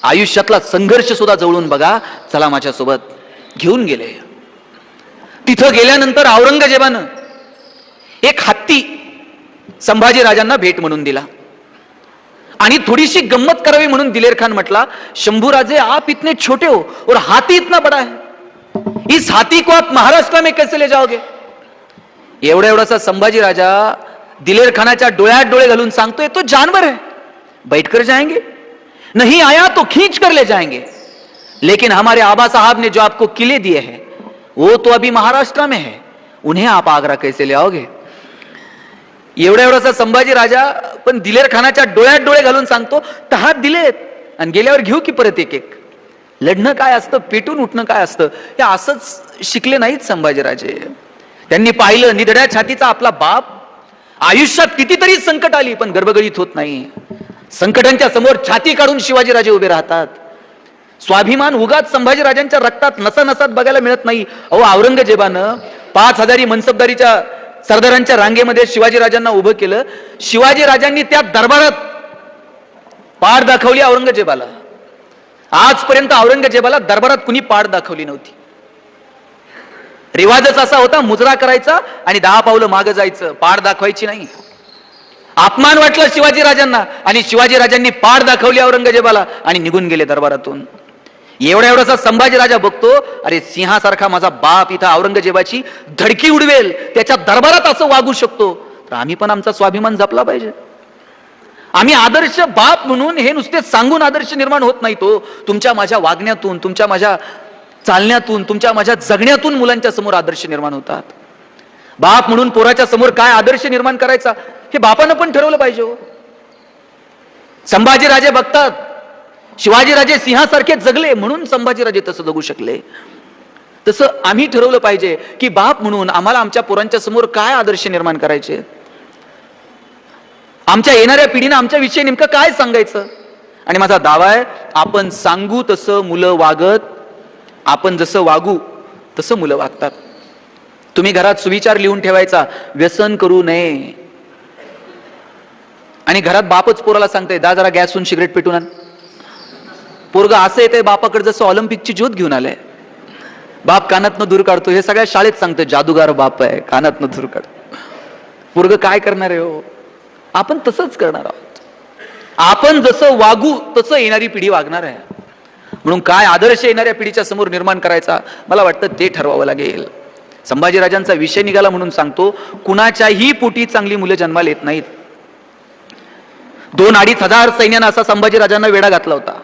आयुष्यातला संघर्ष सुद्धा जवळून बघा, चला माझ्यासोबत. घेऊन गेले. तिथं गेल्यानंतर औरंगजेबानं एक हत्ती संभाजीराजांना भेट म्हणून दिला आणि थोडीशी गंमत करावी म्हणून दिलेर खान म्हटला, शंभूराजे आप इतने छोटे हो और हाथी इतना बड़ा है, इस हाथी को आप महाराष्ट्र में कैसे ले जाओगे. एवढासा संभाजी राजा दिलेर खानाच्या डोळ्यात डोळे घालून सांगतोय, तो जानवर है, बैठकर जाएंगे, नहीं आया तो खींच कर ले जाएंगे, लेकिन हमारे आबा साहब ने जो आपको किले दिए हैं वो तो अभी महाराष्ट्र में है, उन्हें आप आगरा कैसे ले आओगे. एवढासा संभाजी राजा पण दिलेर खानाच्या डोळ्यात डोळे घालून सांगतो, तहात दिलेत आणि गेल्यावर घेऊ की परत एक एक. लढणं काय असतं, पेटून उठणं काय असतं, हे असंच शिकले नाहीत संभाजीराजे. त्यांनी पाहिलं निधड्या छातीचा आपला बाप. आयुष्यात कितीतरी संकट आली पण गर्भगडीत होत नाही. संकटांच्या समोर छाती काढून शिवाजीराजे उभे राहतात. स्वाभिमान उगाच संभाजीराजांच्या रक्तात नसानसात बघायला मिळत नाही. अहो, औरंगजेबानं 5000 मनसबदारीच्या सरदारांच्या रांगेमध्ये शिवाजीराजांना उभं केलं. शिवाजीराजांनी त्या दरबारात पाठ दाखवली औरंगजेबाला. आजपर्यंत औरंगजेबाला दरबारात कुणी पाठ दाखवली नव्हती. रिवाजच असा होता, मुजरा करायचा आणि 10 पावलं मागं जायचं, पाठ दाखवायची नाही. अपमान वाटला शिवाजीराजांना आणि शिवाजीराजांनी पाठ दाखवली औरंगजेबाला आणि निघून गेले दरबारातून. एवढासा संभाजीराजा बघतो, अरे सिंहासारखा माझा बाप इथं औरंगजेबाची धडकी उडवेल, त्याच्या दरबारात असं वागू शकतो, तर आम्ही पण आमचा स्वाभिमान जपला पाहिजे. आम्ही आदर्श बाप म्हणून हे नुसते सांगून आदर्श निर्माण होत नाही. तो तुमच्या माझ्या वागण्यातून, तुमच्या माझ्या चालण्यातून, तुमच्या माझ्या जगण्यातून मुलांच्या समोर आदर्श निर्माण होतात. बाप म्हणून पोराच्या समोर काय आदर्श निर्माण करायचा हे बापानं पण ठरवलं पाहिजे. संभाजीराजे बघतात, शिवाजीराजे सिंहासारखे जगले म्हणून संभाजीराजे तसं जगू शकले. तसं आम्ही ठरवलं पाहिजे की बाप म्हणून आम्हाला आमच्या पोरांच्या समोर काय आदर्श निर्माण करायचे, आमच्या येणाऱ्या पिढीनं आमच्या विषयी नेमकं काय सांगायचं. आणि माझा दावा आहे, आपण सांगू तसं मुलं वागत, आपण जसं वागू तसं मुलं वागतात. तुम्ही घरात सुविचार लिहून ठेवायचा, व्यसन करू नये. आणि घरात बापच पोराला सांगतोय, दा जरा गॅसहून सिगरेट पेटून आण. पोरगा असं येतंय बापाकडे जसं ऑलिम्पिकची ज्योत घेऊन आलंय. बाप कानातनं दूर काढतो. हे सगळ्या शाळेत सांगतोय, जादूगार बाप आहे, कानातनं दूर काढ. पोरग काय करणार आहे हो. आपण तसंच करणार आहोत. आपण जसं वागू तसं येणारी पिढी वागणार आहे. म्हणून काय आदर्श येणाऱ्या पिढीच्या समोर निर्माण करायचा, मला वाटतं ते ठरवावं लागेल. संभाजीराजांचा विषय निघाला म्हणून सांगतो, कुणाच्याही पोटी चांगली मुलं जन्माला येत नाहीत. 2-2.5 हजार सैन्यानं असा संभाजीराजांना वेढा घातला होता.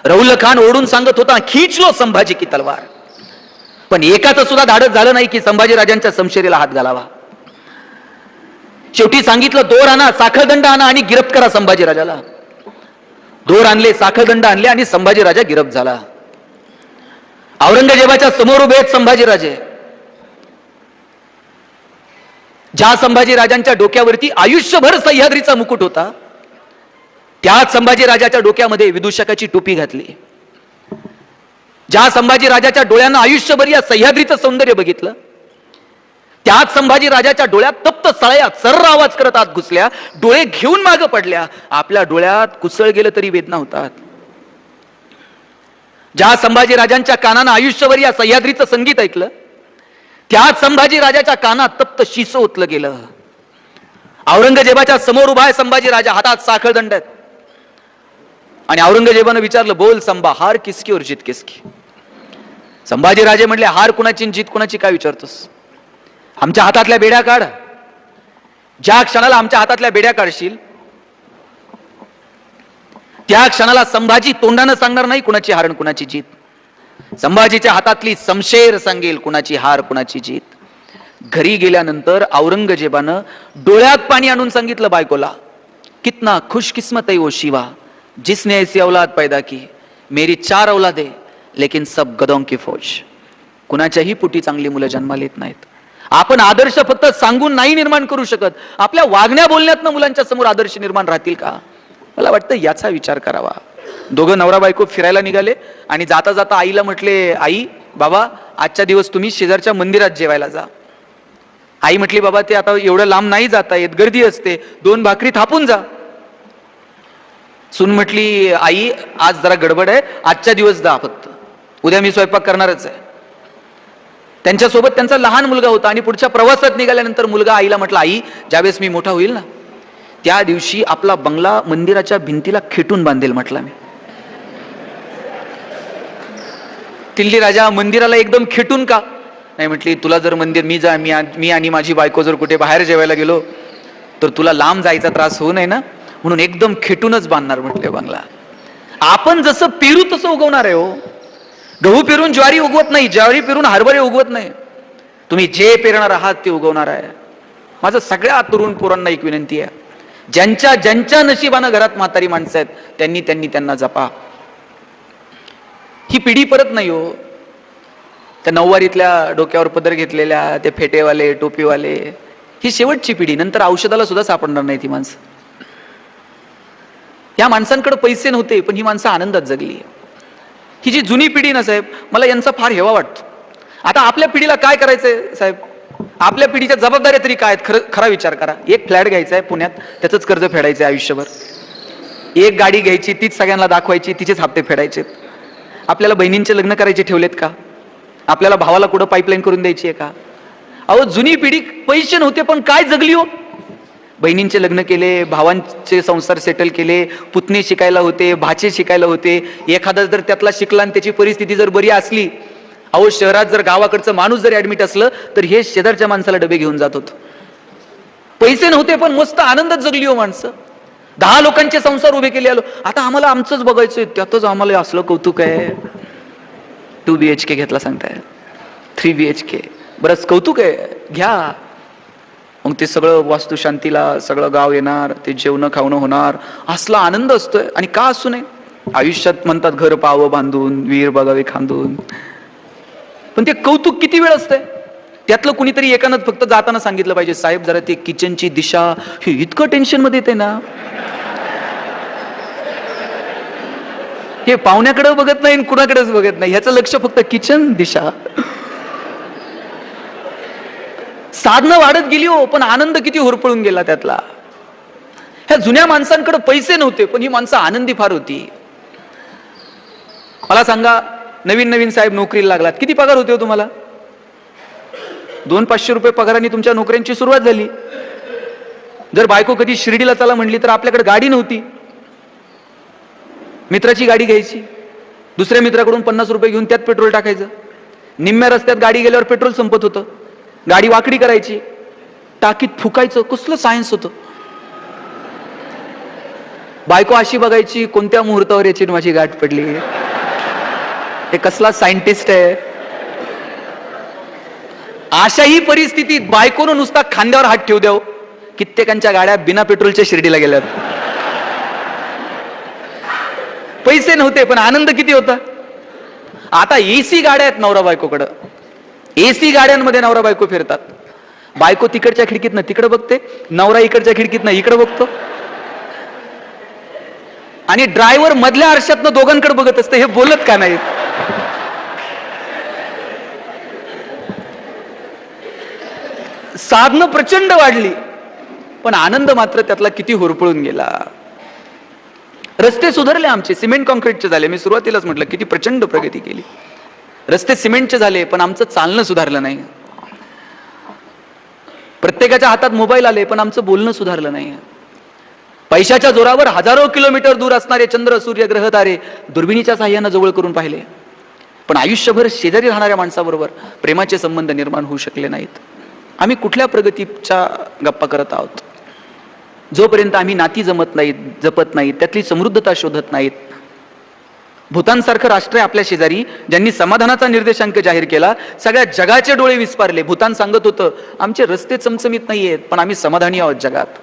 रौल खान ओढून सांगत होता, खींच लो संभाजी की तलवार. पण एकाचं सुद्धा धाडस झालं नाही की संभाजीराजांच्या समशेरीला हात घालावा. शेवटी सांगितलं दोर आणा, साखळदंड आणा आणि गिरफ्त करा संभाजीराजाला. दोर आणले, साखळदंड आणले आणि संभाजीराजा गिरफ्त झाला. औरंगजेबाच्या समोर उभे आहेत संभाजीराजे. ज्या संभाजीराजांच्या डोक्यावरती आयुष्यभर सह्याद्रीचा मुकुट होता, त्याच संभाजीराजाच्या डोक्यामध्ये विदूषकाची टोपी घातली. ज्या संभाजीराजाच्या डोळ्यांना आयुष्यभर या सह्याद्रीचं सौंदर्य बघितलं, त्याच संभाजीराजाच्या डोळ्यात तप्त सळया सर्र आवाज करत आत घुसल्या, डोळे घेऊन मागे पडल्या. आपल्या डोळ्यात कुसळ गेलं तरी वेदना होतात. ज्या संभाजीराजांच्या कानानं आयुष्यभर या सह्याद्रीचं संगीत ऐकलं, त्याच संभाजीराजाच्या कानात तप्त शिसं ओतलं गेलं. औरंगजेबाच्या समोर उभा आहे संभाजीराजा, हातात साखळदंड आहेत. आणि औरंगजेबानं विचारलं, बोल संभा, हार किसकी और जीत किसकी? संभाजीराजे म्हटले, हार कुणाची जीत कुणाची काय विचारतोस? आमच्या हातातल्या बेड्या काढ. ज्या क्षणाला आमच्या हातातल्या बेड्या काढशील, त्या क्षणाला संभाजी तोंडानं सांगणार नाही कुणाची हार कुणाची जीत. संभाजीच्या हातातली समशेर सांगेल कुणाची हार कुणाची जीत. घरी गेल्यानंतर औरंगजेबानं डोळ्यात पाणी आणून सांगितलं बायकोला, कितना खुशकिस्मत है वो शिवा जिसने ऐसी औलाद पैदा की. मेरी 4 औलादे लेकिन सब गदों की फौज. कुणाच्याही पोटी चांगली मुलं जन्माला येत नाहीत. आपण आदर्श फक्त सांगून नाही निर्माण करू शकत, आपल्या वागण्या बोलण्यातनं मुलांच्या समोर आदर्श निर्माण राहतील का? मला वाटतं याचा विचार करावा. दोघं नवरा बायको फिरायला निघाले आणि जाता जाता आईला म्हटले, आई बाबा आजच्या दिवस तुम्ही शेजारच्या मंदिरात जेवायला जा. आई म्हटली, बाबा ते आता एवढं लांब नाही जाता येत, गर्दी असते, 2 भाकरी थापून जा. सून म्हटली, आई आज जरा गडबड आहे, आजच्या दिवस जा फक्त, उद्या मी स्वयंपाक करणारच आहे. त्यांच्यासोबत त्यांचा लहान मुलगा होता आणि पुढच्या प्रवासात निघाल्यानंतर मुलगा आईला म्हटला, आई ज्यावेळेस मी मोठा होईल ना, त्या दिवशी आपला बंगला मंदिराच्या भिंतीला खेटून बांधेल म्हटला मी. तिल्ली राजा, मंदिराला एकदम खेटून का? नाही म्हटली, तुला जर मंदिर मी आणि माझी बायको जर कुठे बाहेर जेवायला गेलो तर तुला लांब जायचा त्रास होऊ नये ना, म्हणून एकदम खेटूनच बांधणार म्हटले बंगला. आपण जसं पेरू तसं उगवणार आहे हो. गहू पेरून ज्वारी उगवत नाही, ज्वारी पेरून हरभरे उगवत नाही. तुम्ही जे पेरणार आहात ते उगवणार आहे. माझं सगळ्या तरुण पोरांना एक विनंती आहे, ज्यांच्या ज्यांच्या नशिबानं घरात म्हातारी माणसं आहेत त्यांना जपा. ही पिढी परत नाही हो. त्या नऊवारीतल्या डोक्यावर पदर घेतलेल्या, ते फेटेवाले टोपीवाले, ही शेवटची पिढी. नंतर औषधाला सुद्धा सापडणार नाही ती माणसं. या माणसांकडे पैसे नव्हते पण ही माणसं आनंदात जगली. ही जी जुनी पिढी ना साहेब, मला यांचा फार हेवा वाटतो. आता आपल्या पिढीला काय करायचंय साहेब? आपल्या पिढीच्या जबाबदाऱ्या तरी काय आहेत? खरा विचार करा. एक फ्लॅट घ्यायचा आहे पुण्यात, त्याचंच कर्ज फेडायचं आहे आयुष्यभर. एक गाडी घ्यायची, तीच सगळ्यांना दाखवायची, तिचेच हप्ते फेडायचे. आपल्याला बहिणींचे लग्न करायचे ठेवलेत का? आपल्याला भावाला कुठं पाईपलाईन करून द्यायची आहे का? अहो जुनी पिढी पैसे नव्हते पण काय जगली हो. बहिणींचे लग्न केले, भावांचे संसार सेटल केले, पुतणे शिकायला होते, भाचे शिकायला होते. एखादा जर त्यातला शिकला आणि त्याची परिस्थिती जर बरी असली, अहो शहरात जर गावाकडचं माणूस जर ऍडमिट असलं तर हे शेजारच्या माणसाला डबे घेऊन जात होतं. पैसे नव्हते पण मस्त आनंदात जगली हो माणसं. 10 लोकांचे संसार उभे केले आलो. आता आम्हाला आमचंच बघायचंय, त्यातच आम्हाला असलं कौतुक आहे. 2 BHK घेतला सांगताय, 3 BHK, बरंच कौतुक आहे, घ्या. मग ते सगळं वास्तुशांतीला सगळं गाव येणार, ते जेवण खावणं होणार, असला आनंद असतोय. आणि का असू नये? आयुष्यात म्हणतात घर पाहावं बांधून, वीर बघावे खांदून, पण ते कौतुक किती वेळ असतंय? त्यातलं कुणीतरी एकानं फक्त जाताना सांगितलं पाहिजे, साहेब जरा ते किचनची दिशा, हे इतकं टेन्शन मध्ये येते ना, हे पाहुण्याकडे बघत नाही कुणाकडेच बघत नाही, ह्याचं लक्ष फक्त किचन दिशा. साधनं वाढत गेली हो पण आनंद किती होरपळून गेला त्यातला. ह्या जुन्या माणसांकडे पैसे नव्हते पण ही माणसं आनंदी फार होती. मला सांगा, नवीन साहेब नोकरीला लागलात, किती पगार होते हो तुम्हाला? 200-500 रुपये पगाराने तुमच्या नोकऱ्यांची सुरुवात झाली. जर बायको कधी शिर्डीला चला म्हणली तर आपल्याकडे गाडी नव्हती, मित्राची गाडी घ्यायची, दुसऱ्या मित्राकडून 50 रुपये घेऊन त्यात पेट्रोल टाकायचं. निम्म्या रस्त्यात गाडी गेल्यावर पेट्रोल संपत होतं, गाडी वाकडी करायची, टाकीत फुकायचं. कसलं सायन्स होतं. बायको अशी बघायची, कोणत्या मुहूर्तावर याची माझी गाठ पडली, हे कसला सायंटिस्ट आहे. अशाही परिस्थितीत बायकोनं नुसता खांद्यावर हात ठेवू द्याव, कित्येकांच्या गाड्या बिना पेट्रोलच्या शिर्डीला गेल्यात. पैसे नव्हते पण आनंद किती होता. आता एसी गाड्या आहेत नवरा बायकोकडं, एसी गाड्यांमध्ये नवरा बायको फिरतात. बायको तिकडच्या खिडकीतनं तिकडे बघते, नवरा इकडच्या खिडकीतनं इकडे बघतो, आणि ड्रायव्हर मधल्या आरशातनं दोघांकडे बघत असते. हे बोलत का नाहीत? साधनं प्रचंड वाढली पण आनंद मात्र त्यातला किती होरपळून गेला. रस्ते सुधारले आमचे, सिमेंट कॉन्क्रीटचे झाले. मी सुरुवातीलाच म्हटलं किती प्रचंड प्रगती केली. रस्ते सिमेंटचे झाले पण आमचं चालणं सुधारलं नाही. प्रत्येकाच्या हातात मोबाईल आले पण आमचं बोलणं सुधारलं नाही. पैशाच्या जोरावर हजारो किलोमीटर दूर असणारे चंद्र, सूर्य, ग्रह, तारे दुर्बिणीच्या साह्यानं जवळ करून पाहिले, पण आयुष्यभर शेजारी राहणाऱ्या माणसाबरोबर प्रेमाचे संबंध निर्माण होऊ शकले नाहीत. आम्ही कुठल्या प्रगतीच्या गप्पा करत आहोत? जोपर्यंत आम्ही नाती जमत नाहीत, जपत नाहीत, त्यातली समृद्धता शोधत नाहीत. भूतानसारखं राष्ट्र आहे आपल्या शेजारी, ज्यांनी समाधानाचा निर्देशांक जाहीर केला. सगळ्या जगाचे डोळे विस्पारले. भूतान सांगत होतं आमचे रस्ते चमचमीत नाहीयेत पण आम्ही समाधानी आहोत जगात.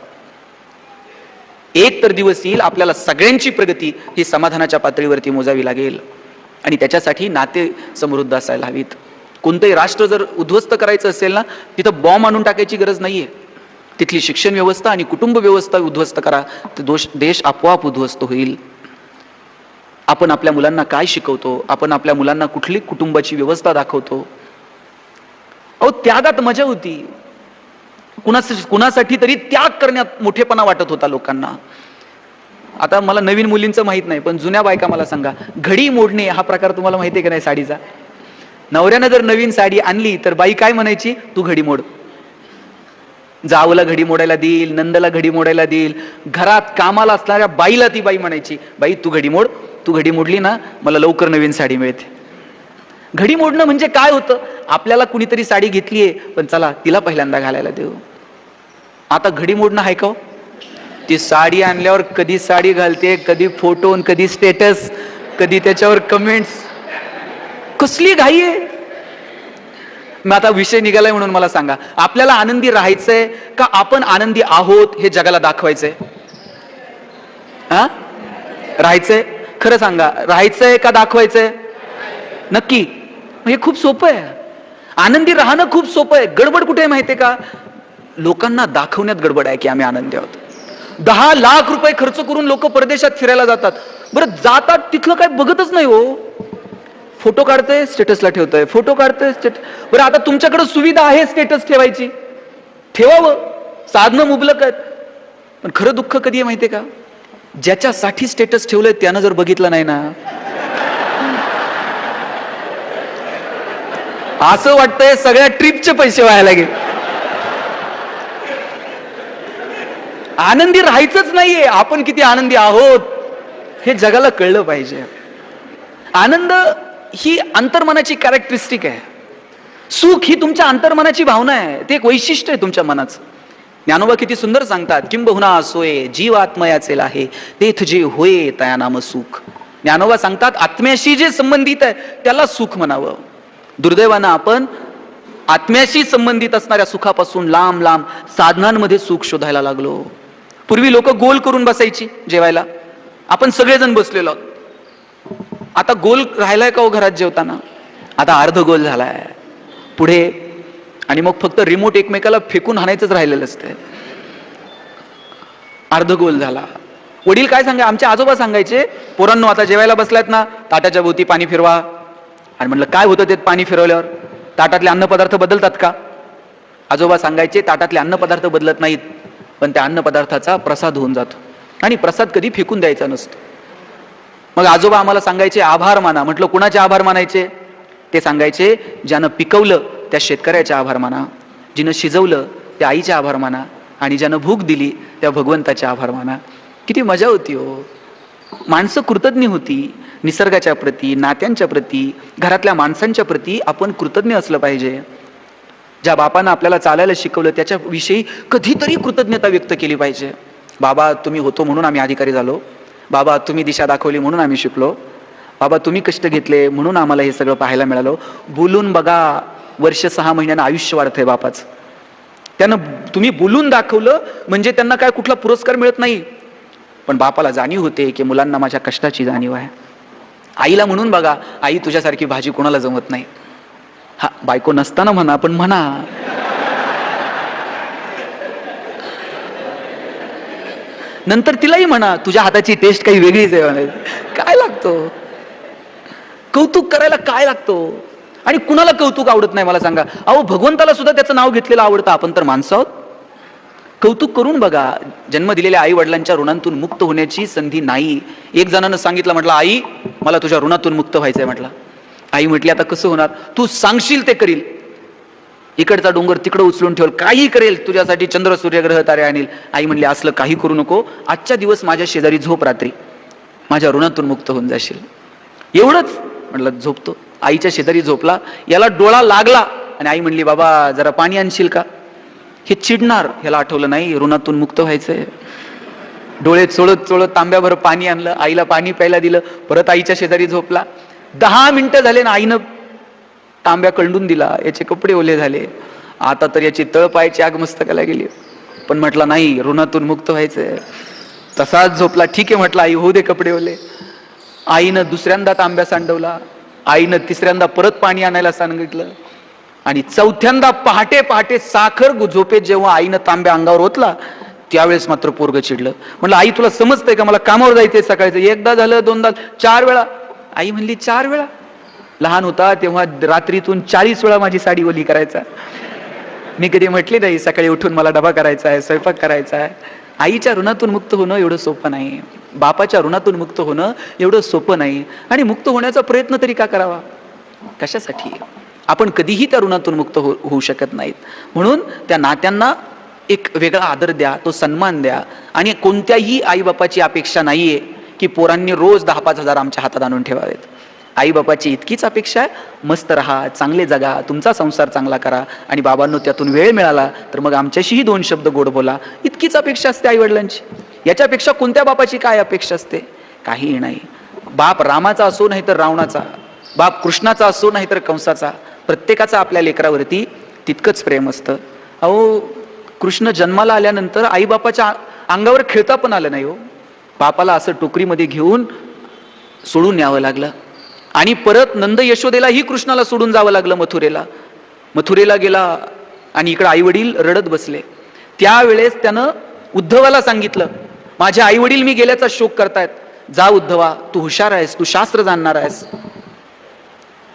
एक तर दिवस येईल आपल्याला सगळ्यांची प्रगती ही समाधानाच्या पातळीवरती मोजावी लागेल, आणि त्याच्यासाठी नाते समृद्ध असायला हवीत. कोणतंही राष्ट्र जर उद्ध्वस्त करायचं असेल ना, तिथं बॉम्ब आणून टाकायची गरज नाहीये. तिथली शिक्षण व्यवस्था आणि कुटुंब व्यवस्था उद्ध्वस्त करा, तर देश आपोआप उद्ध्वस्त होईल. आपण आपल्या मुलांना काय शिकवतो? आपण आपल्या मुलांना कुठली कुटुंबाची व्यवस्था दाखवतो? अहो, त्यागात मजा होती. कुणासाठी तरी त्याग करण्यात मोठेपणा वाटत होता लोकांना. आता मला नवीन मुलींचं माहित नाही, पण जुन्या बायका मला सांगा, घडी मोडणे हा प्रकार तुम्हाला माहिती आहे का नाही साडीचा? नवऱ्यानं जर नवीन साडी आणली तर बाई काय म्हणायची? तू घडी मोड. जावला घडी मोडायला देईल, नंदला घडी मोडायला देईल, घरात कामाला असणाऱ्या बाईला ती बाई म्हणायची, बाई तू घडी मोड, तू घडी मोडली ना मला लवकर नवीन साडी मिळते. घडी मोडणं म्हणजे काय होतं? आपल्याला कुणीतरी साडी घेतलीये पण चला तिला पहिल्यांदा घालायला देऊ. आता घडी मोडणं आहे का? ती साडी आणल्यावर कधी साडी घालते, कधी फोटो, कधी स्टेटस, कधी त्याच्यावर कमेंट्स. कसली घाई आहे? मग आता विषय निघालाय म्हणून मला सांगा, आपल्याला आनंदी राहायचंय का आपण आनंदी आहोत हे जगाला दाखवायचंय? हा, राहायचंय? खरं सांगा, राहायचंय का दाखवायचंय? नक्की. हे खूप सोपं आहे. आनंदी राहणं खूप सोपं आहे. गडबड कुठे आहे माहितीये का? लोकांना दाखवण्यात गडबड आहे की आम्ही आनंदी आहोत. 10 लाख रुपये खर्च करून लोक परदेशात फिरायला जातात. बरं, जातात तिथलं काय बघतच नाही हो. फोटो काढतोय, स्टेटसला ठेवतोय, फोटो काढतोय, स्टेटस. बरं, आता तुमच्याकडे सुविधा आहे स्टेटस ठेवायची, ठेवावं. साधनं मुबलक आहेत. पण खरं दुःख कधी आहे माहितीये का? ज्याच्यासाठी स्टेटस ठेवलंय त्यानं जर बघितलं नाही ना, असं वाटतंय सगळ्या ट्रिपचे पैसे व्हायला गेले. आनंदी राहायचंच नाहीये. आपण किती आनंदी आहोत हे जगाला कळलं पाहिजे. आनंद ही अंतर्मनाची कॅरेक्टरिस्टिक आहे. सुख ही तुमच्या अंतर्मनाची भावना आहे. ते एक वैशिष्ट्य आहे तुमच्या मनाचं. ज्ञानोबा किती सुंदर सांगतात, किंबहुना सोये जीव आत्मयाचे आहे, तेथ जे होय तया नाम सुख. ज्ञानोबा सांगतात आत्म्याशी जे संबंधित आहे त्याला सुख म्हणावं. दुर्दैवानं आपण आत्म्याशी संबंधित असणाऱ्या सुखापासून लांब लांब साधनांमध्ये सुख शोधायला लागलो. पूर्वी लोक गोल करून बसायची जेवायला, आपण सगळेजण बसलेलो आहोत. आता गोल राहिलाय का हो घरात जेवताना? आता अर्ध गोल झालाय पुढे, आणि मग फक्त रिमोट एकमेकाला फेकून हाणायचंच राहिलेलं असतंय. अर्ध गोल झाला. वडील काय सांगा, आमचे आजोबा सांगायचे, पोरांनो आता जेवायला बसलायत ना, ताटाच्या भोवती पाणी फिरवा. आणि म्हणलं काय होतं ते पाणी फिरवल्यावर? ताटातले अन्नपदार्थ बदलतात का? आजोबा सांगायचे ताटातले अन्नपदार्थ बदलत नाहीत, पण त्या अन्नपदार्थाचा प्रसाद होऊन जातो, आणि प्रसाद कधी फेकून द्यायचा नसतो. मग आजोबा आम्हाला सांगायचे आभार माना. म्हटलं कुणाचे आभार मानायचे? ते सांगायचे ज्यानं पिकवलं त्या शेतकऱ्याचे आभार माना, जिनं शिजवलं त्या आईचे आभार माना, आणि ज्यानं भूक दिली त्या भगवंताचे आभार माना. किती मजा होती हो. माणसं कृतज्ञ होती. निसर्गाच्या प्रती, नात्यांच्या प्रती, घरातल्या माणसांच्या प्रती आपण कृतज्ञ असलं पाहिजे. ज्या बापानं आपल्याला चालायला शिकवलं त्याच्याविषयी कधीतरी कृतज्ञता व्यक्त केली पाहिजे. बाबा तुम्ही होतो म्हणून आम्ही अधिकारी झालो, बाबा तुम्ही दिशा दाखवली म्हणून आम्ही शिकलो, बाबा तुम्ही कष्ट घेतले म्हणून आम्हाला हे सगळं पाहायला मिळालं. बोलून बघा, वर्ष 6 महिन्यानं आयुष्य वाढतंय बापाचं. त्यानं तुम्ही बोलून दाखवलं म्हणजे त्यांना काय कुठला पुरस्कार मिळत नाही, पण बापाला जाणीव होते की मुलांना माझ्या कष्टाची जाणीव आहे. आईला म्हणून बघा, आई तुझ्यासारखी भाजी कोणाला जमत नाही. हा, बायको नसताना म्हणा, पण म्हणा. नंतर तिलाही म्हणा, तुझ्या हाताची टेस्ट काही वेगळीच आहे. काय लागतो कौतुक करायला, काय लागतो? आणि कुणाला कौतुक आवडत नाही मला सांगा? अहो, भगवंताला सुद्धा त्याचं नाव घेतलेलं आवडतं. आपण तर माणसं आहोत. कौतुक करून बघा. जन्म दिलेल्या आई वडिलांच्या ऋणातून मुक्त होण्याची संधी नाही. एक जणानं सांगितलं, म्हटलं आई मला तुझ्या ऋणातून मुक्त व्हायचंय. म्हटलं आई म्हटली आता कसं होणार? तू सांगशील ते करील. इकडचा डोंगर तिकडं उचलून ठेवल, काही करेल तुझ्यासाठी, चंद्र सूर्य ग्रह तारे आणील. आई म्हणली असलं काही करू नको, आजच्या दिवस माझ्या शेजारी झोप, रात्री माझ्या ऋणातून मुक्त होऊन जाशील. एवढंच म्हटलं, झोपतो. आईच्या शेजारी झोपला. याला डोळा लागला आणि आई म्हणली बाबा जरा पाणी आणशील का? हे चिडणार. ह्याला आठवलं नाही ऋणातून मुक्त व्हायचंय. डोळे चोळत चोळत तांब्याभर पाणी आणलं, आईला पाणी प्यायला दिलं. परत आईच्या शेजारी झोपला. 10 मिनिटं झाले ना आईनं तांब्या कळून दिला. याचे कपडे ओले झाले. आता तर याची तळपायची आग मस्तकाला गेली. पण म्हटला नाही, ऋणातून मुक्त व्हायचंय. तसाच झोपला. ठीक आहे म्हटलं आई, होऊ दे कपडे ओले. आईनं दुसऱ्यांदा तांब्या सांडवला. आईनं तिसऱ्यांदा परत पाणी आणायला सांगितलं. आणि चौथ्यांदा पहाटे पहाटे साखर झोपेत जेव्हा आईनं तांब्या अंगावर ओतला, त्यावेळेस मात्र पोरग चिडलं. म्हटलं आई तुला समजतंय का, मला कामावर जायचंय सकाळचं. एकदा झालं, दोनदा, 4 वेळा. आई म्हणली 4 वेळा? लहान होता तेव्हा रात्रीतून 40 वेळा माझी साडी ओली करायचा. मी कधी म्हटले नाही सकाळी उठून मला डबा करायचा आहे, स्वयंपाक करायचा आहे. आईच्या ऋणातून मुक्त होणं एवढं सोपं नाही. बापाच्या ऋणातून मुक्त होणं एवढं सोपं नाही. आणि मुक्त होण्याचा प्रयत्न तरी का करावा? कशासाठी? आपण कधीही त्या ऋणातून मुक्त होऊ शकत नाहीत. म्हणून त्या नात्यांना एक वेगळा आदर द्या, तो सन्मान द्या. आणि कोणत्याही आईबापाची अपेक्षा नाहीये की पोरांनी रोज 10-5 हजार आमच्या हातात आणून ठेवावेत. आईबापाची इतकीच अपेक्षा आहे, मस्त राहा, चांगले जगा, तुमचा संसार चांगला करा. आणि बाबांनो त्यातून वेळ मिळाला तर मग आमच्याशीही 2 शब्द गोड बोला. इतकीच अपेक्षा असते आईवडिलांची. याच्यापेक्षा कोणत्या बापाची काय अपेक्षा असते? काहीही नाही. बाप रामाचा असो नाही तर रावणाचा, बाप कृष्णाचा असो नाही तर कंसाचा, प्रत्येकाचा आपल्या लेकरावरती तितकंच प्रेम असतं. अहो, कृष्ण जन्माला आल्यानंतर आईबापाच्या अंगावर खेळता पण आलं नाही हो. बापाला असं टोकरीमध्ये घेऊन सोडून यावं लागलं. आणि परत नंद यशोदेलाही कृष्णाला सोडून जावं लागलं मथुरेला. मथुरेला गेला आणि इकडे आई वडील रडत बसले. त्यावेळेस त्यानं उद्धवाला सांगितलं, माझे आई वडील मी गेल्याचा शोक करतायत. जा उद्धवा, तू हुशार आहेस, तू शास्त्र जाणणार आहेस,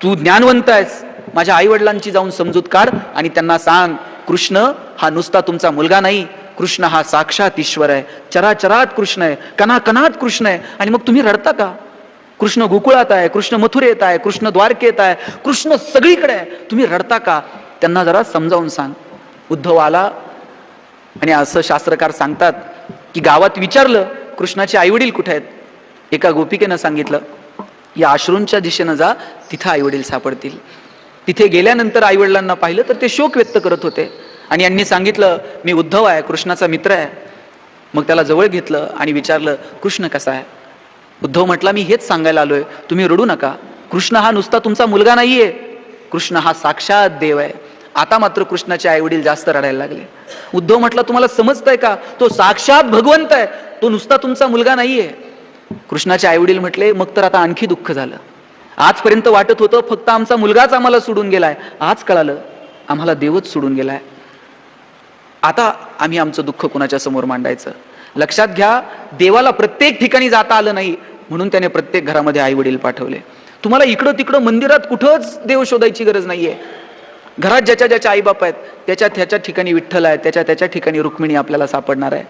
तू ज्ञानवंत आहेस. माझ्या आई वडिलांची जाऊन समजूत काढ आणि त्यांना सांग, कृष्ण हा नुसता तुमचा मुलगा नाही, कृष्ण हा साक्षात ईश्वर आहे, चराचरात कृष्ण आहे, कणाकणात कृष्ण आहे. आणि मग तुम्ही रडता का? कृष्ण गोकुळात आहे, कृष्ण मथुरेत आहे, कृष्ण द्वारकेत आहे, कृष्ण सगळीकडे आहे, तुम्ही रडता का? त्यांना जरा समजावून सांग. उद्धव आला आणि असं शास्त्रकार सांगतात की गावात विचारलं कृष्णाचे आई वडील कुठे आहेत. एका गोपिकेनं सांगितलं, या आश्रूंच्या दिशेनं जा, तिथं आई वडील सापडतील. तिथे गेल्यानंतर आई वडिलांना पाहिलं तर ते शोक व्यक्त करत होते. आणि यांनी सांगितलं, मी उद्धव आहे, कृष्णाचा मित्र आहे. मग त्याला जवळ घेतलं आणि विचारलं, कृष्ण कसा आहे? उद्धव म्हटला, मी हेच सांगायला आलोय, तुम्ही रडू नका. कृष्ण हा नुसता तुमचा मुलगा नाहीये, कृष्ण हा साक्षात देव आहे. आता मात्र कृष्णाचे आई वडील जास्त रडायला लागले. उद्धव म्हटला, तुम्हाला समजतंय का, तो साक्षात भगवंत आहे, तो नुसता तुमचा मुलगा नाहीये. कृष्णाचे आई वडील म्हटले, मग तर आता आणखी दुःख झालं. आजपर्यंत वाटत होतं फक्त आमचा मुलगाच आम्हाला सोडून गेलाय, आज कळालं आम्हाला देवच सोडून गेलाय. आता आम्ही आमचं दुःख कुणाच्या समोर मांडायचं? लक्षात घ्या, देवाला प्रत्येक ठिकाणी जाता आलं नाही म्हणून त्याने प्रत्येक घरामध्ये आई वडील पाठवले. तुम्हाला इकडं तिकडं मंदिरात कुठंच देव शोधायची गरज नाहीये. घरात ज्याच्या ज्याच्या आईबाप आहेत त्याच्या ठिकाणी विठ्ठल आहे, त्याच्या ठिकाणी रुक्मिणी आपल्याला सापडणार आहे.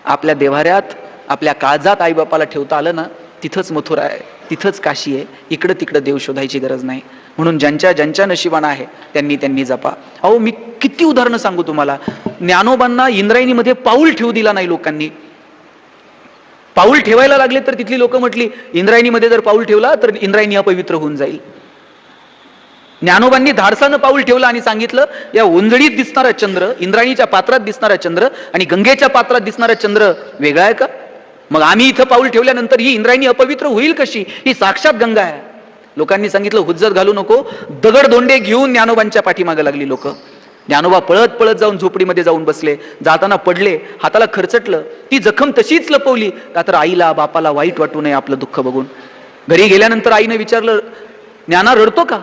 आपल्या देव्हाऱ्यात आपल्या काळजात आईबापाला ठेवता आलं ना, तिथंच मथुरा आहे, तिथंच काशी आहे. इकडं तिकडं देव शोधायची गरज नाही. म्हणून ज्यांच्या नशिबानं आहे त्यांनी जपा. अहो, मी किती उदाहरणं सांगू तुम्हाला. ज्ञानोबांना इंद्रायणीमध्ये पाऊल ठेवू दिला नाही लोकांनी. पाऊल ठेवायला लागले तर तिथली लोक म्हटली, इंद्रायणीमध्ये जर पाऊल ठेवला तर इंद्रायणी अपवित्र होऊन जाईल. ज्ञानोबांनी धाडसानं पाऊल ठेवलं आणि सांगितलं, या ओंजळीत दिसणारा चंद्र, इंद्रायणीच्या पात्रात दिसणारा चंद्र आणि गंगेच्या पात्रात दिसणारा चंद्र वेगळा आहे का? मग आम्ही इथं पाऊल ठेवल्यानंतर ही इंद्रायणी अपवित्र होईल कशी? ही साक्षात गंगा आहे. लोकांनी सांगितलं हुज्जत घालू नको, दगड धोंडे घेऊन ज्ञानोबांच्या पाठीमागे लागली लोक. ज्ञानोबा पळत पळत जाऊन झोपडीमध्ये जाऊन बसले, जाताना पडले, हाताला खरचटलं, ती जखम तशीच लपवली का तर आईला बापाला वाईट वाटू नये आपलं दुःख बघून. घरी गेल्यानंतर आईने विचारलं, ज्ञाना रडतो का?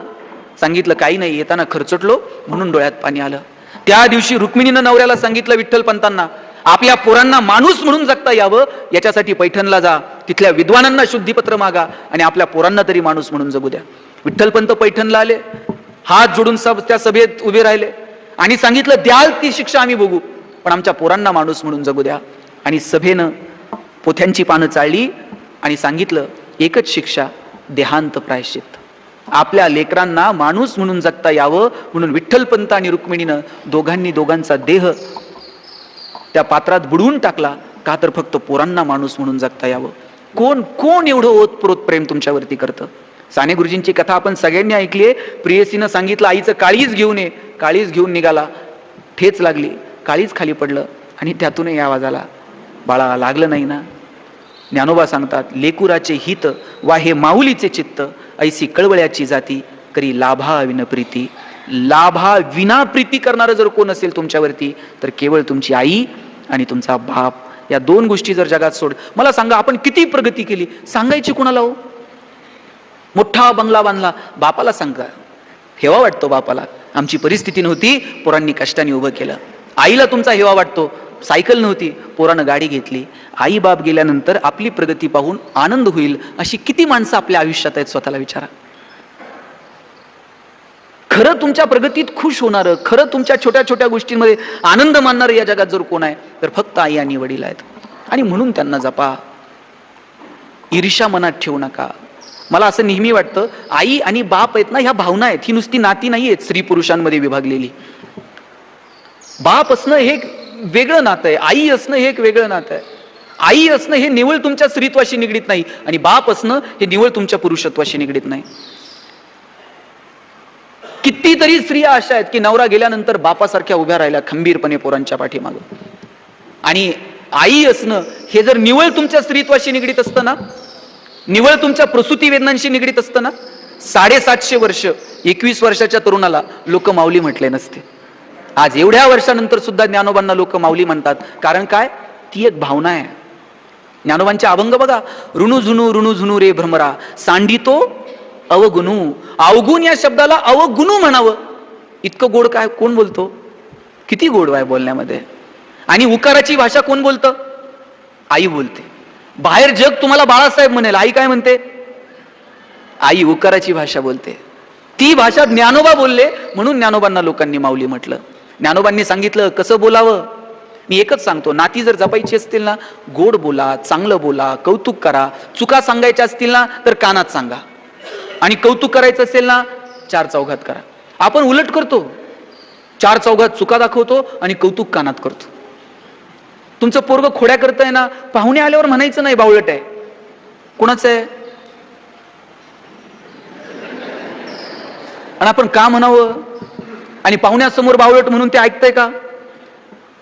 सांगितलं काही नाही, येताना खरचटलो म्हणून डोळ्यात पाणी आलं. त्या दिवशी रुक्मिणीनं नवऱ्याला सांगितलं विठ्ठलपंतांना, आपल्या पोरांना माणूस म्हणून जगता यावं याच्यासाठी पैठणला जा, तिथल्या विद्वानांना शुद्धीपत्र मागा आणि आपल्या पोरांना तरी माणूस म्हणून जगू द्या. विठ्ठलपंत पैठणला आले, हात जोडून त्या सभेत उभे राहिले आणि सांगितलं, द्याल ती शिक्षा आम्ही बघू, पण आमच्या पोरांना माणूस म्हणून जगू द्या. आणि सभेनं पोथ्यांची पानं चाळली आणि सांगितलं, एकच शिक्षा, देहांत प्रायश्चित्त. आपल्या लेकरांना माणूस म्हणून जगता यावं म्हणून विठ्ठलपंत आणि रुक्मिणीनं दोघांचा देह त्या पात्रात बुडवून टाकला, का तर फक्त पोरांना माणूस म्हणून जगता यावं. कोण कोण एवढं ओतप्रोत प्रेम तुमच्यावरती करतं? साने गुरुजींची कथा आपण सगळ्यांनी ऐकलीये. प्रियसीनं सांगितलं, आईचं काळीज घेऊन ये. काळीज घेऊन निघाला, ठेच लागली, काळीज खाली पडलं आणि त्यातूनही आवाज आला, बाळा लागलं नाही ना? ज्ञानोबा सांगतात, लेकुराचे हित वा हे माऊलीचे चित्त, ऐसी कळवळ्याची जाती करी लाभा विन प्रीती. लाभा विना प्रीती करणारं जर कोण असेल तुमच्यावरती तर केवळ तुमची आई आणि तुमचा बाप. या दोन गोष्टी जर जगात सोड, मला सांगा आपण किती प्रगती केली, सांगायची कुणाला हो? मोठा बंगला बांधला, बापाला सांगा, हेवा वाटतो बापाला, आमची परिस्थिती नव्हती, पोरांनी कष्टाने उभं केलं. आईला तुमचा हेवा वाटतो, सायकल नव्हती, पोरानं गाडी घेतली. आई बाप गेल्यानंतर आपली प्रगती पाहून आनंद होईल अशी किती माणसं आपल्या आयुष्यात आहेत, स्वतःला विचारा. खरं तुमच्या प्रगतीत खुश होणारं, खरं तुमच्या छोट्या छोट्या गोष्टींमध्ये आनंद मानणारं या जगात जर कोण आहे तर फक्त आई आणि वडील आहेत. आणि म्हणून त्यांना जपा, ईर्ष्या मनात ठेवू नका. मला असं नेहमी वाटतं, आई आणि बाप आहेत ना, ह्या भावना आहेत, ही नुसती नाती नाही आहेत स्त्री पुरुषांमध्ये विभागलेली. बाप असणं हे वेगळं नातं आहे, आई असणं हे एक वेगळं नातं आहे. आई असणं हे निवळ तुमच्या स्त्रीत्वाशी निगडीत नाही आणि बाप असणं हे निवळ तुमच्या पुरुषत्वाशी निगडीत नाही. कितीतरी स्त्रिया अशा आहेत की नवरा गेल्यानंतर बापासारख्या उभ्या राहिल्या खंबीरपणे पोरांच्या पाठीमागं. आणि आई असणं हे जर निवळ तुमच्या स्त्रीत्वाशी निगडीत असतं ना, निवळ तुमच्या प्रसूती वेदनांशी निगडीत असतं ना, 750 वर्ष 21 वर्षाच्या तरुणाला लोक माऊली म्हटले नसते. आज एवढ्या वर्षानंतर सुद्धा ज्ञानोबांना लोक माऊली म्हणतात. कारण काय? ती एक भावना आहे. ज्ञानोबांचे अभंग बघा, ऋणू झुनू रे भ्रमरा, सांडितो अवगुणू. अवगुण या शब्दाला अवगुणू म्हणावं, इतकं गोड काय कोण बोलतो? किती गोड आहे बोलण्यामध्ये. आणि उकाराची भाषा कोण बोलतं? आई बोलते. बाहेर जग तुम्हाला बाळासाहेब म्हणेल, आई काय म्हणते? आई उकाराची भाषा बोलते. ती भाषा ज्ञानोबा बोलले म्हणून ज्ञानोबांना लोकांनी माऊली म्हटलं. ज्ञानोबांनी सांगितलं कसं बोलावं. मी एकच सांगतो, नाती जर जपायची असतील ना, गोड बोला, चांगलं बोला, कौतुक करा. चुका सांगायच्या असतील ना तर कानात सांगा, आणि कौतुक करायचं असेल ना 4 चौघात करा. आपण उलट करतो, 4 चौघात चुका दाखवतो आणि कौतुक कानात करतो. तुमचं पोरग खोड्या करतंय ना, पाहुणे आल्यावर म्हणायचं नाही बावळट आहे. कोणाचं आहे? आणि आपण का म्हणावं? आणि पाहुण्यासमोर बावळट म्हणून ते ऐकतंय का?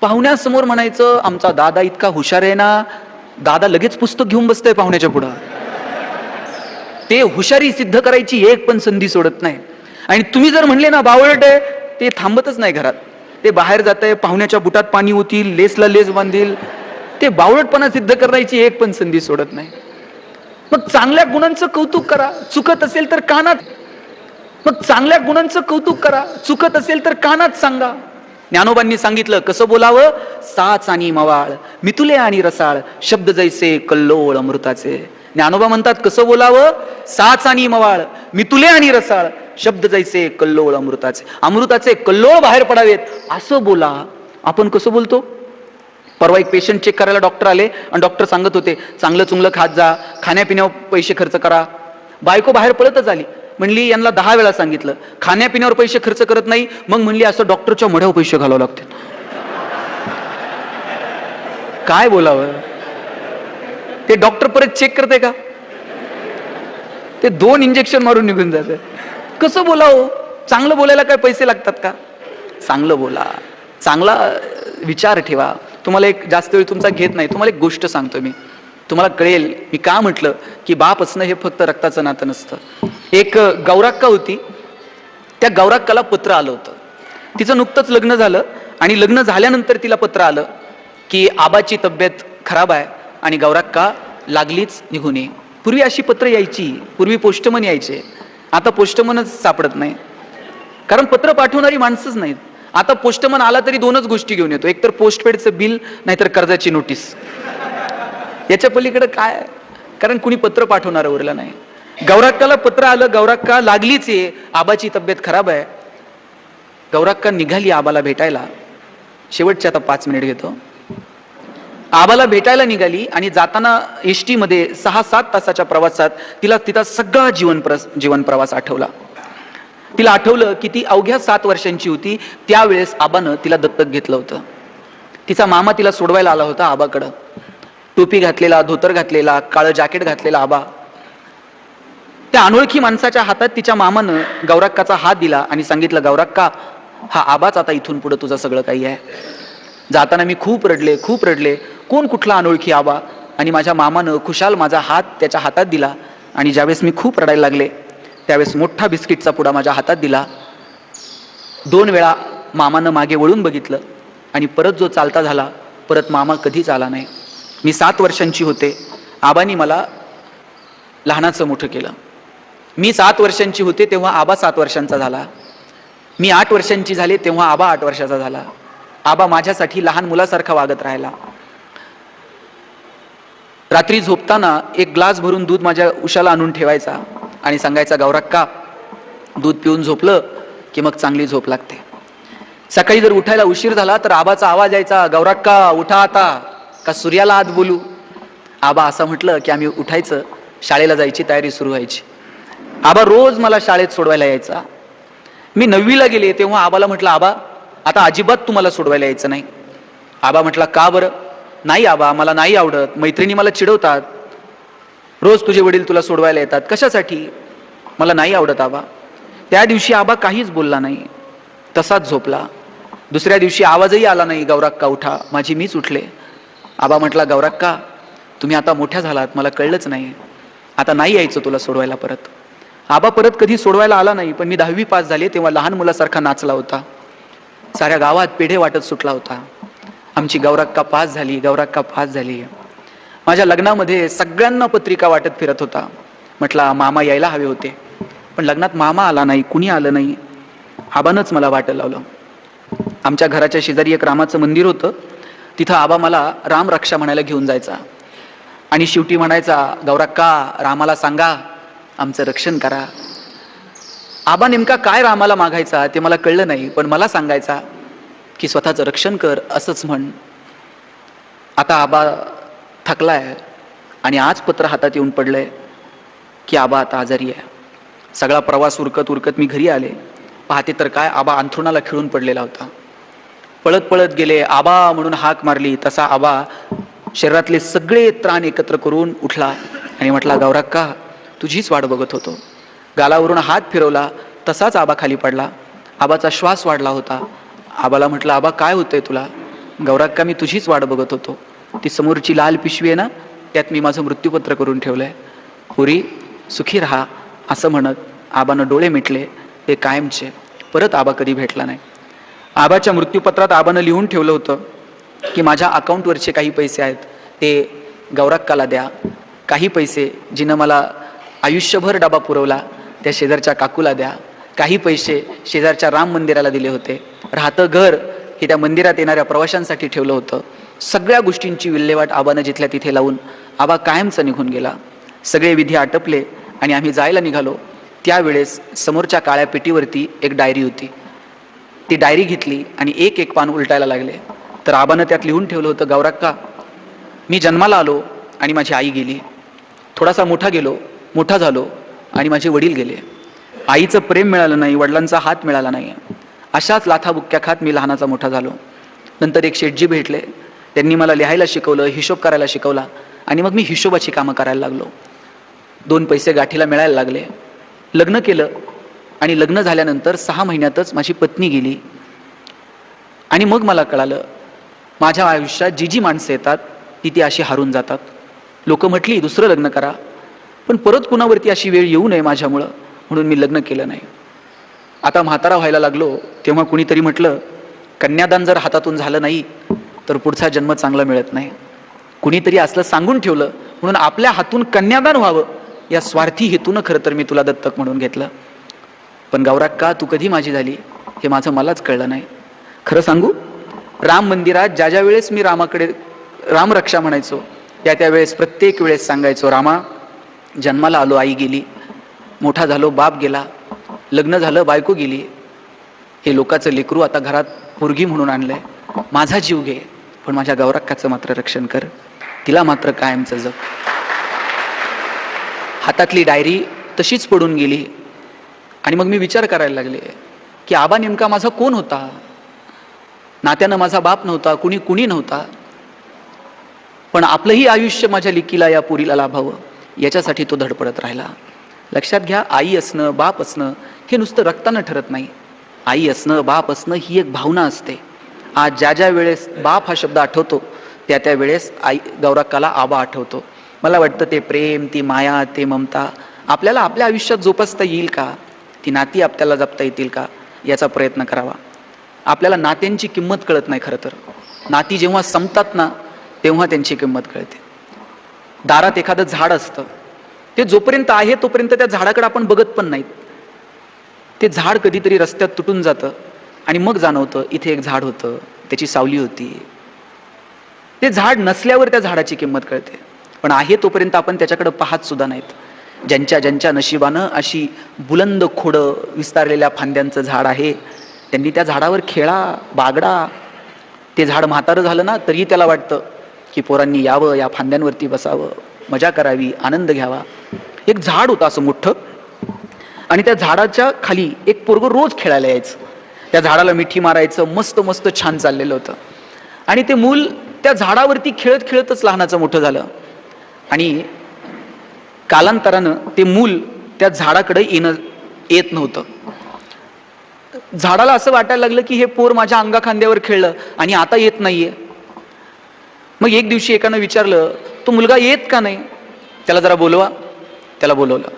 पाहुण्यासमोर म्हणायचं आमचा दादा इतका हुशार आहे ना, दादा लगेच पुस्तक घेऊन बसतंय पाहुण्याच्या पुढं. ते हुशारी सिद्ध करायची एक पण संधी सोडत नाही. आणि तुम्ही जर म्हणले ना बावळट आहे, ते थांबतच नाही घरात, ते बाहेर जात आहे, पाहुण्याच्या बुटात पाणी होतील, लेसला लेस बांधील. ते बावळटपणा सिद्ध करायची एक पण संधी सोडत नाही. मग चांगल्या गुणांचं कौतुक करा, चुकत असेल तर कानात. मग चांगल्या गुणांचं कौतुक करा, चुकत असेल तर कानात सांगा. ज्ञानोबांनी सांगितलं कसं बोलावं. साच आणि मवाळ, मितुले आणि रसाळ, शब्द जैसे कल्लोळ अमृताचे. ज्ञानोबा म्हणतात कसं बोलावं. साच आणि मवाळ, मितुले आणि रसाळ, शब्द जैसे कल्लोळ अमृताचे. अमृताचे कल्लोळ बाहेर पडावेत असं बोला. आपण कसं बोलतो? परवा एक पेशंट चेक करायला डॉक्टर आले आणि डॉक्टर सांगत होते चांगलं चुंगलं खात जा, खाण्यापिण्यावर पैसे खर्च करा. बायको बाहेर पळतच आली, म्हणली यांना 10 वेळा सांगितलं खाण्यापिण्यावर पैसे खर्च करत नाही. मग म्हणली असं डॉक्टरच्या मढ्यावर पैसे घालावं लागतात. काय बोलावं? ते डॉक्टर परत चेक करते का? ते 2 इंजेक्शन मारून निघून जाते. कसं बोलावं? चांगलं बोलायला काय पैसे लागतात का? चांगलं बोला, चांगला विचार ठेवा. तुम्हाला एक जास्त वेळ तुमचा घेत नाही, तुम्हाला एक गोष्ट सांगतो मी. तुम्हाला कळेल मी का म्हटलं की बाप असणं हे फक्त रक्ताचं नातं नसतं. एक गौराक्का होती, त्या गौराक्काला पत्र आलं होतं. तिचं नुकतंच लग्न झालं आणि लग्न झाल्यानंतर तिला पत्र आलं की आबाची तब्येत खराब आहे आणि गौराक्का लागलीच निघून ये. पूर्वी अशी पत्र यायची, पूर्वी पोस्टमन यायचे, आता पोस्टमनच सापडत नाही, कारण पत्र पाठवणारी माणसंच नाहीत. आता पोस्टमन आला तरी दोनच गोष्टी घेऊन येतो, एक तर पोस्टपेडचं बिल, नाहीतर कर्जाची नोटीस. याच्या पलीकडे काय, कारण कुणी पत्र पाठवणार उरलं नाही. गौराक्काला पत्र आलं, गौराक्का लागलीच आहे, आबाची तब्येत खराब आहे. गौराक्का निघाली आबाला भेटायला. शेवटचे आता 5 मिनिट घेतो. आबाला भेटायला निघाली आणि जाताना एसटी मध्ये 6-7 तासाच्या प्रवासात तिला तिचा सगळा जीवन प्रवास आठवला. तिला आठवलं की ती अवघ्या 7 वर्षांची होती त्यावेळेस आबानं तिला दत्तक घेतलं होतं. तिचा मामा तिला सोडवायला आला होता आबाकडं. टोपी घातलेला, धोतर घातलेला, काळं जॅकेट घातलेला आबा. त्या अनोळखी माणसाच्या हातात तिच्या मामानं गौराक्काचा हात दिला आणि सांगितलं, गौराक्का, हा आबाच आता इथून पुढे तुझं सगळं काही आहे. जाताना मी खूप रडले. कोण कुठला अनोळखी आबा. आणि माझ्या मामानं खुशाल माझा हात त्याच्या हातात दिला आणि ज्यावेळेस मी खूप रडायला लागले त्यावेळेस मोठा बिस्किटचा पुडा माझ्या हातात दिला. 2 वेळा मामानं मागे वळून बघितलं आणि परत जो चालता झाला, परत मामा कधीच आला नाही. मी 7 वर्षांची होते, आबांनी मला लहानाचं मोठं केलं. मी 7 वर्षांची होते तेव्हा आबा 7 वर्षांचा झाला. मी 8 वर्षांची झाले तेव्हा आबा 8 वर्षाचा झाला. आबा माझ्यासाठी लहान मुलासारखा वागत राहिला. रात्री झोपताना 1 ग्लास भरून दूध माझ्या उशाला आणून ठेवायचा आणि सांगायचा, गौराक्का, दूध पिऊन झोपलं की मग चांगली झोप लागते. सकाळी जर उठायला उशीर झाला तर आबाचा आवाज यायचा, गौराक्का उठा आता, का सूर्याला आत बोलू. आबा असं म्हटलं की आम्ही उठायचं, शाळेला जायची तयारी सुरू व्हायची. आबा रोज मला शाळेत सोडवायला यायचा. मी 9वीला गेले तेव्हा आबाला म्हटलं, आबा आता अजिबात तुम्हाला सोडवायला यायचं नाही. आबा म्हटला, का बरं. नाही आबा, मला नाही आवडत, मैत्रिणी मला चिडवतात, रोज तुझे वडील तुला सोडवायला येतात, कशासाठी, मला नाही आवडत आबा. त्या दिवशी आबा काहीच बोलला नाही, तसाच झोपला. दुसऱ्या दिवशी आवाजही आला नाही, गौराक्का उठा. माझी मीच उठले. आबा म्हटला, गौराक्का, तुम्ही आता मोठ्या झालात, मला कळलंच नाही, आता नाही यायचं तुला सोडवायला परत. आबा परत कधी सोडवायला आला नाही. पण मी 10वी पास झाले तेव्हा लहान मुलासारखा नाचला होता. साऱ्या गावात पेढे वाटत सुटला होता. आमची गौराक्का पास झाली, गौराक्का पास झाली. माझ्या लग्नामध्ये सगळ्यांना पत्रिका वाटत फिरत होता. म्हटला मामा यायला हवे होते, पण लग्नात मामा आला नाही, कुणी आलं नाही. आबानंच मला वाटं लावलं. आमच्या घराच्या शेजारी एक रामाचं मंदिर होतं. तिथं आबा मला राम रक्षा म्हणायला घेऊन जायचा आणि शेवटी म्हणायचा, गौराक्का, रामाला सांगा आमचं रक्षण करा. आबा नेमका काय रामाला मागायचा ते मला कळलं नाही, पण मला सांगायचा की स्वतःचं रक्षण कर, असंच म्हण. आता आबा थकलाय आणि आज पत्र हातात येऊन पडलंय की आबा आता आजारी आहे. सगळा प्रवास उरकत मी घरी आले. पाहते तर काय, आबा अंथरुणाला खिळून पडलेला होता. पळत गेले, आबा म्हणून हाक मारली तसा आबा शरीरातले सगळे त्राण एकत्र करून उठला आणि म्हटला, गौराक्का, तुझीच वाट बघत होतो. गालावरून हात फिरवला तसाच आबा खाली पडला. आबाचा श्वास वाढला होता. आबाला म्हटलं, आबा काय होतंय तुला. गौराक्का, मी तुझीच वाट बघत होतो. ती समोरची लाल पिशवी आहे ना, त्यात मी माझं मृत्यूपत्र करून ठेवलंय. पुरी सुखी राहा असं म्हणत आबानं डोळे मिटले, ते कायमचे. परत आबा कधी भेटला नाही. आबाच्या मृत्यूपत्रात आबानं लिहून ठेवलं होतं की माझ्या अकाउंटवरचे काही पैसे आहेत ते गौराक्काला द्या. काही पैसे जिनं मला आयुष्यभर डबा पुरवला त्या शेजारच्या काकूला द्या. काही पैसे शेजारच्या राम मंदिराला दिले होते. राहतं घर हे त्या मंदिरात येणाऱ्या प्रवाशांसाठी ठेवलं होतं. सगळ्या गोष्टींची विल्हेवाट आबानं जिथल्या तिथे लावून आबा कायमचा निघून गेला. सगळे विधी आटपले आणि आम्ही जायला निघालो. त्यावेळेस समोरच्या काळ्या पेटीवरती एक डायरी होती. ती डायरी घेतली आणि एक पान उलटायला लागले. तर आबानं त्यात लिहून ठेवलं होतं, गौराक्का, मी जन्माला आलो आणि माझी आई गेली. थोडासा मोठा झालो आणि माझे वडील गेले. आईचं प्रेम मिळालं नाही, वडिलांचा हात मिळाला नाही. अशाच लाथाबुक्क्या खात मी लहानाचा मोठा झालो. नंतर एक शेठजी भेटले. त्यांनी मला लिहायला शिकवलं, हिशोब करायला शिकवला आणि मग मी हिशोबाची कामं करायला लागलो. 2 पैसे गाठीला मिळायला लागले. लग्न केलं आणि लग्न झाल्यानंतर 6 महिन्यातच माझी पत्नी गेली. आणि मग मला कळालं, माझ्या आयुष्यात जी माणसं येतात ती अशी हारून जातात. लोक म्हटली दुसरं लग्न करा, पण परत कुणावरती अशी वेळ येऊ नये माझ्यामुळं, म्हणून मी लग्न केलं नाही. आता म्हातारा व्हायला लागलो तेव्हा कुणीतरी म्हटलं, कन्यादान जर हातातून झालं नाही तर पुढचा जन्म चांगला मिळत नाही. कुणीतरी असलं सांगून ठेवलं, म्हणून आपल्या हातून कन्यादान व्हावं या स्वार्थी हेतूनं खरं तर मी तुला दत्तक म्हणून घेतलं. पण गौराक्का, तू कधी माझी झाली हे माझं मलाच कळलं नाही. खरं सांगू, राम मंदिरात ज्या ज्या वेळेस मी रामाकडे रामरक्षा म्हणायचो, त्या वेळेस प्रत्येक वेळेस सांगायचो, रामा, जन्माला आलो आई गेली, मोठा झालो बाप गेला, लग्न झालं बायको गेली, हे लोकांचं लेकरू आता घरात पोरगी म्हणून आणलंय, माझा जीव घे, पण माझ्या गौराक्काचं मात्र रक्षण कर, तिला मात्र कायमचं जग. हातातली डायरी तशीच पडून गेली. आणि मग मी विचार करायला लागले की आबा नेमका माझा कोण होता. नात्यानं माझा बाप नव्हता, कुणी नव्हता, पण आपलंही आयुष्य माझ्या लिकीला या पुरीला लाभावं याच्यासाठी तो धडपडत राहिला. लक्षात घ्या, आई असणं बाप असणं हे नुसतं रक्तानं ठरत नाही. आई असणं बाप असणं ही एक भावना असते. आज ज्या ज्या वेळेस बाप हा शब्द आठवतो त्या वेळेस आई गौराक्काला आबा आठवतो. मला वाटतं ते प्रेम, ती माया, ते ममता आपल्याला आपल्या आयुष्यात जोपासता येईल का, ती नाती आपल्याला जपता येतील का, याचा प्रयत्न करावा. आपल्याला नात्यांची किंमत कळत नाही. खरं तर नाती जेव्हा संपतात ना तेव्हा त्यांची किंमत कळते. दारात एखादं झाड असतं, ते जोपर्यंत आहे तोपर्यंत त्या झाडाकडे आपण बघत पण नाहीत. ते झाड कधीतरी रस्त्यात तुटून जातं आणि मग जाणवतं इथे एक झाड होतं, त्याची सावली होती. ते झाड नसल्यावर त्या झाडाची किंमत कळते, पण आहे तोपर्यंत आपण त्याच्याकडे पाहत सुद्धा नाहीत. ज्यांच्या नशिबानं अशी बुलंद खोडं विस्तारलेल्या फांद्यांचं झाड आहे, त्यांनी त्या झाडावर खेळा, बागडा. ते झाड म्हातारं झालं ना तरी त्याला वाटतं की पोरांनी यावं, या फांद्यांवरती बसावं, मजा करावी, आनंद घ्यावा. एक झाड होतं असं मोठं, आणि त्या झाडाच्या खाली एक पोरगं रोज खेळायला यायचं. त्या झाडाला मिठी मारायचं, मस्त मस्त छान चाललेलं होतं. आणि ते मूल त्या झाडावरती खेळत खेळतच लहानाचं मोठं झालं. आणि कालांतरानं ते मूल त्या झाडाकडे येत नव्हतं. झाडाला असं वाटायला लागलं की हे पोर माझ्या अंगाखांद्यावर खेळलं आणि आता येत नाहीये. मग एक दिवशी एकानं विचारलं, तो मुलगा येत का नाही, त्याला जरा बोलवा. त्याला बोलवलं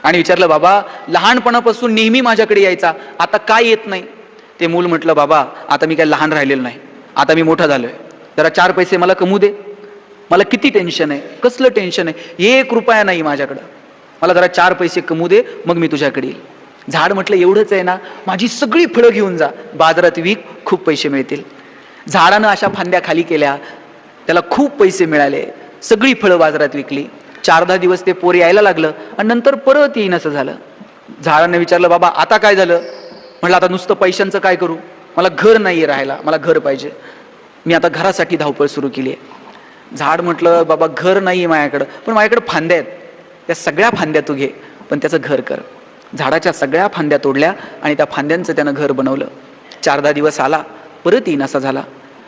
आणि विचारलं, बाबा लहानपणापासून नेहमी माझ्याकडे यायचा, आता काय येत नाही. ते मूल म्हटलं, बाबा आता मी काय लहान राहिलेलं नाही, आता मी मोठा झालोय, जरा 4 पैसे मला कमवू दे. मला किती टेन्शन आहे, कसलं टेन्शन आहे, 1 रुपया नाही माझ्याकडं, मला जरा 4 पैसे कमवू दे, मग मी तुझ्याकडे येईल. झाड म्हटलं, एवढंच आहे ना, माझी सगळी फळं घेऊन जा, बाजारात विक, खूप पैसे मिळतील. झाडानं अशा फांद्या खाली केल्या, त्याला खूप पैसे मिळाले, सगळी फळं बाजारात विकली. 4-10 दिवस ते पोर यायला लागलं आणि नंतर परत येईन असं झालं. झाडानं विचारलं, बाबा आता काय झालं. म्हटलं, आता नुसतं पैशांचं काय करू, मला घर नाही राहायला, मला घर पाहिजे, मी आता घरासाठी धावपळ सुरू केली आहे. झाड म्हटलं, बाबा घर नाही आहे माझ्याकडं, पण माझ्याकडे फांद्या आहेत, त्या सगळ्या फांद्या तू घे, पण त्याचं घर कर. झाडाच्या सगळ्या फांद्या तोडल्या आणि त्या फांद्यांचं त्यानं घर बनवलं. 4-10 दिवस आला, परत येईन असा झाला.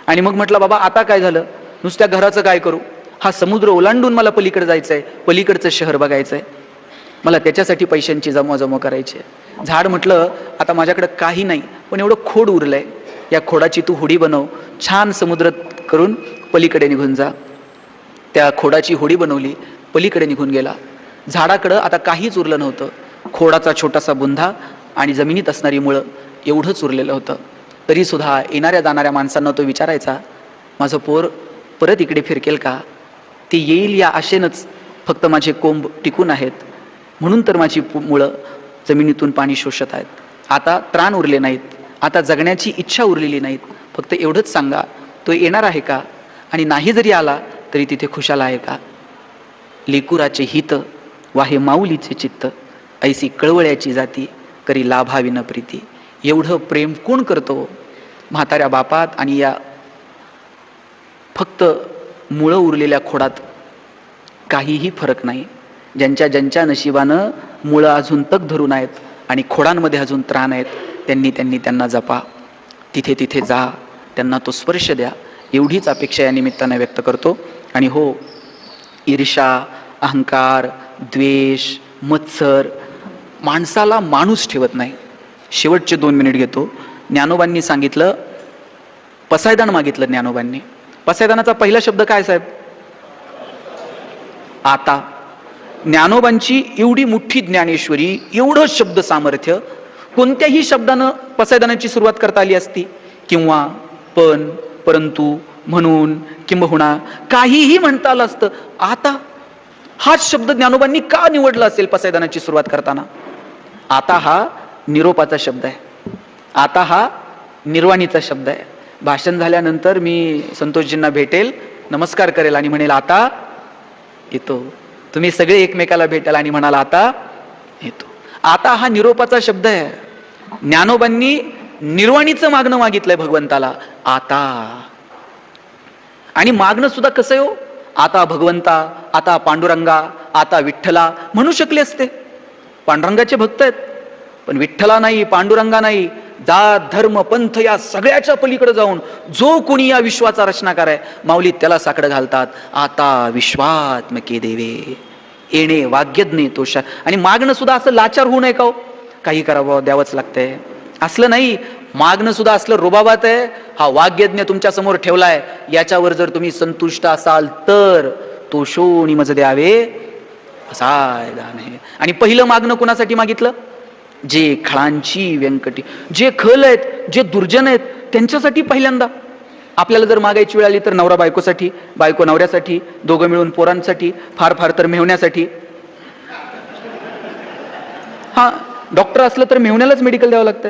आणि मग म्हटलं, बाबा आता काय झालं, नुसत्या घराचं काय करू, हा समुद्र ओलांडून मला पलीकडे जायचं आहे, पलीकडचं शहर बघायचं आहे, मला त्याच्यासाठी पैशांची जमवाजमव करायची आहे. झाड म्हटलं, आता माझ्याकडे काही नाही, पण एवढं खोड उरलंय, या खोडाची तू होडी बनव, छान समुद्र करून पलीकडे निघून जा. त्या खोडाची होडी बनवली, पलीकडे निघून गेला. झाडाकडं आता काहीच उरलं नव्हतं, खोडाचा छोटासा बुंधा आणि जमिनीत असणारी मुळं एवढंच उरलेलं होतं. तरी सुद्धा येणाऱ्या जाणाऱ्या माणसांना तो विचारायचा, माझं पोर परत इकडे फिरकेल का, ते येईल या आशेनंच फक्त माझे कोंब टिकून आहेत, म्हणून तर माझी मुळं जमिनीतून पाणी शोषत आहेत. आता त्राण उरले नाहीत, आता जगण्याची इच्छा उरलेली नाहीत, फक्त एवढंच सांगा, तो येणार आहे का, आणि नाही जरी आला तरी तिथे खुशाल आहे का. लेकुराचे हित वाहे माऊलीचे चित्त, ऐसी कळवळ्याची जाती करी लाभाविन प्रीती. एवढं प्रेम कोण करतो म्हाताऱ्या बापात, आणि या फक्त मुळं उरलेल्या खोडात काहीही फरक नाही. ज्यांच्या नशिबानं मुळं अजून तग धरून आहेत आणि खोडांमध्ये अजून त्राण आहेत, त्यांना जपा, तिथे जा, त्यांना तो स्पर्श द्या, एवढीच अपेक्षा या निमित्तानं व्यक्त करतो. आणि हो, ईर्ष्या, अहंकार, द्वेष, मत्सर माणसाला माणूस ठेवत नाही. शेवटचे 2 मिनिट घेतो. ज्ञानोबांनी सांगितलं, पसायदान मागितलं ज्ञानोबांनी. पसायदानाचा पहिला शब्द काय साहेब, आता. ज्ञानोबांची एवढी मोठी ज्ञानेश्वरी, एवढं शब्द सामर्थ्य, कोणत्याही शब्दानं पसायदानाची सुरुवात करता आली असती. किंवा, पण, परंतु, म्हणून, किंबहुना, काहीही म्हणता आलं असतं. आता हाच शब्द ज्ञानोबांनी का निवडला असेल पसायदानाची सुरुवात करताना? आता हा निरोपाचा शब्द आहे. आता हा निर्वाणीचा शब्द आहे. भाषण झाल्यानंतर मी संतोषजींना भेटेल, नमस्कार करेल आणि म्हणेल आता येतो. तुम्ही सगळे एकमेकाला भेटाल आणि म्हणाल आता येतो. आता हा निरोपाचा शब्द आहे. ज्ञानोबांनी निर्वाणीचं मागणं मागितलंय भगवंताला, आता. आणि मागणं सुद्धा कसं हो? आता भगवंता, आता पांडुरंगा, आता विठ्ठला म्हणू शकले असते. पांडुरंगाचे भक्त आहेत, पण विठ्ठला नाही, पांडुरंगा नाही. जात धर्म पंथ या सगळ्याच्या पलीकडे जाऊन जो कोणी या विश्वाचा रचनाकार आहे, माऊली त्याला साकडं घालतात. आता विश्वात्मके देवे येणे वाग्यज्ञे तोषा. आणि मागणं सुद्धा असं लाचार होऊ नये का हो? काही करावं, द्यावंच लागतंय असलं नाही. मागणं सुद्धा असलं रुबाबात आहे. हा वाग्यज्ञ तुमच्या समोर ठेवलाय, याच्यावर जर तुम्ही संतुष्ट असाल तर तोषोनी मज द्यावे असाय दान आहे. आणि पहिलं मागणं कुणासाठी मागितलं? जे खळांची व्यंकटी, जे खल आहेत, जे दुर्जन आहेत, त्यांच्यासाठी पहिल्यांदा. आपल्याला जर मागायची वेळ आली तर नवरा बायकोसाठी, बायको नवऱ्यासाठी, दोघं मिळून पोरांसाठी, फार फार तर मेहुण्यासाठी. हा, डॉक्टर असलं तर मेहुण्यालाच मेडिकल द्यावं लागतं.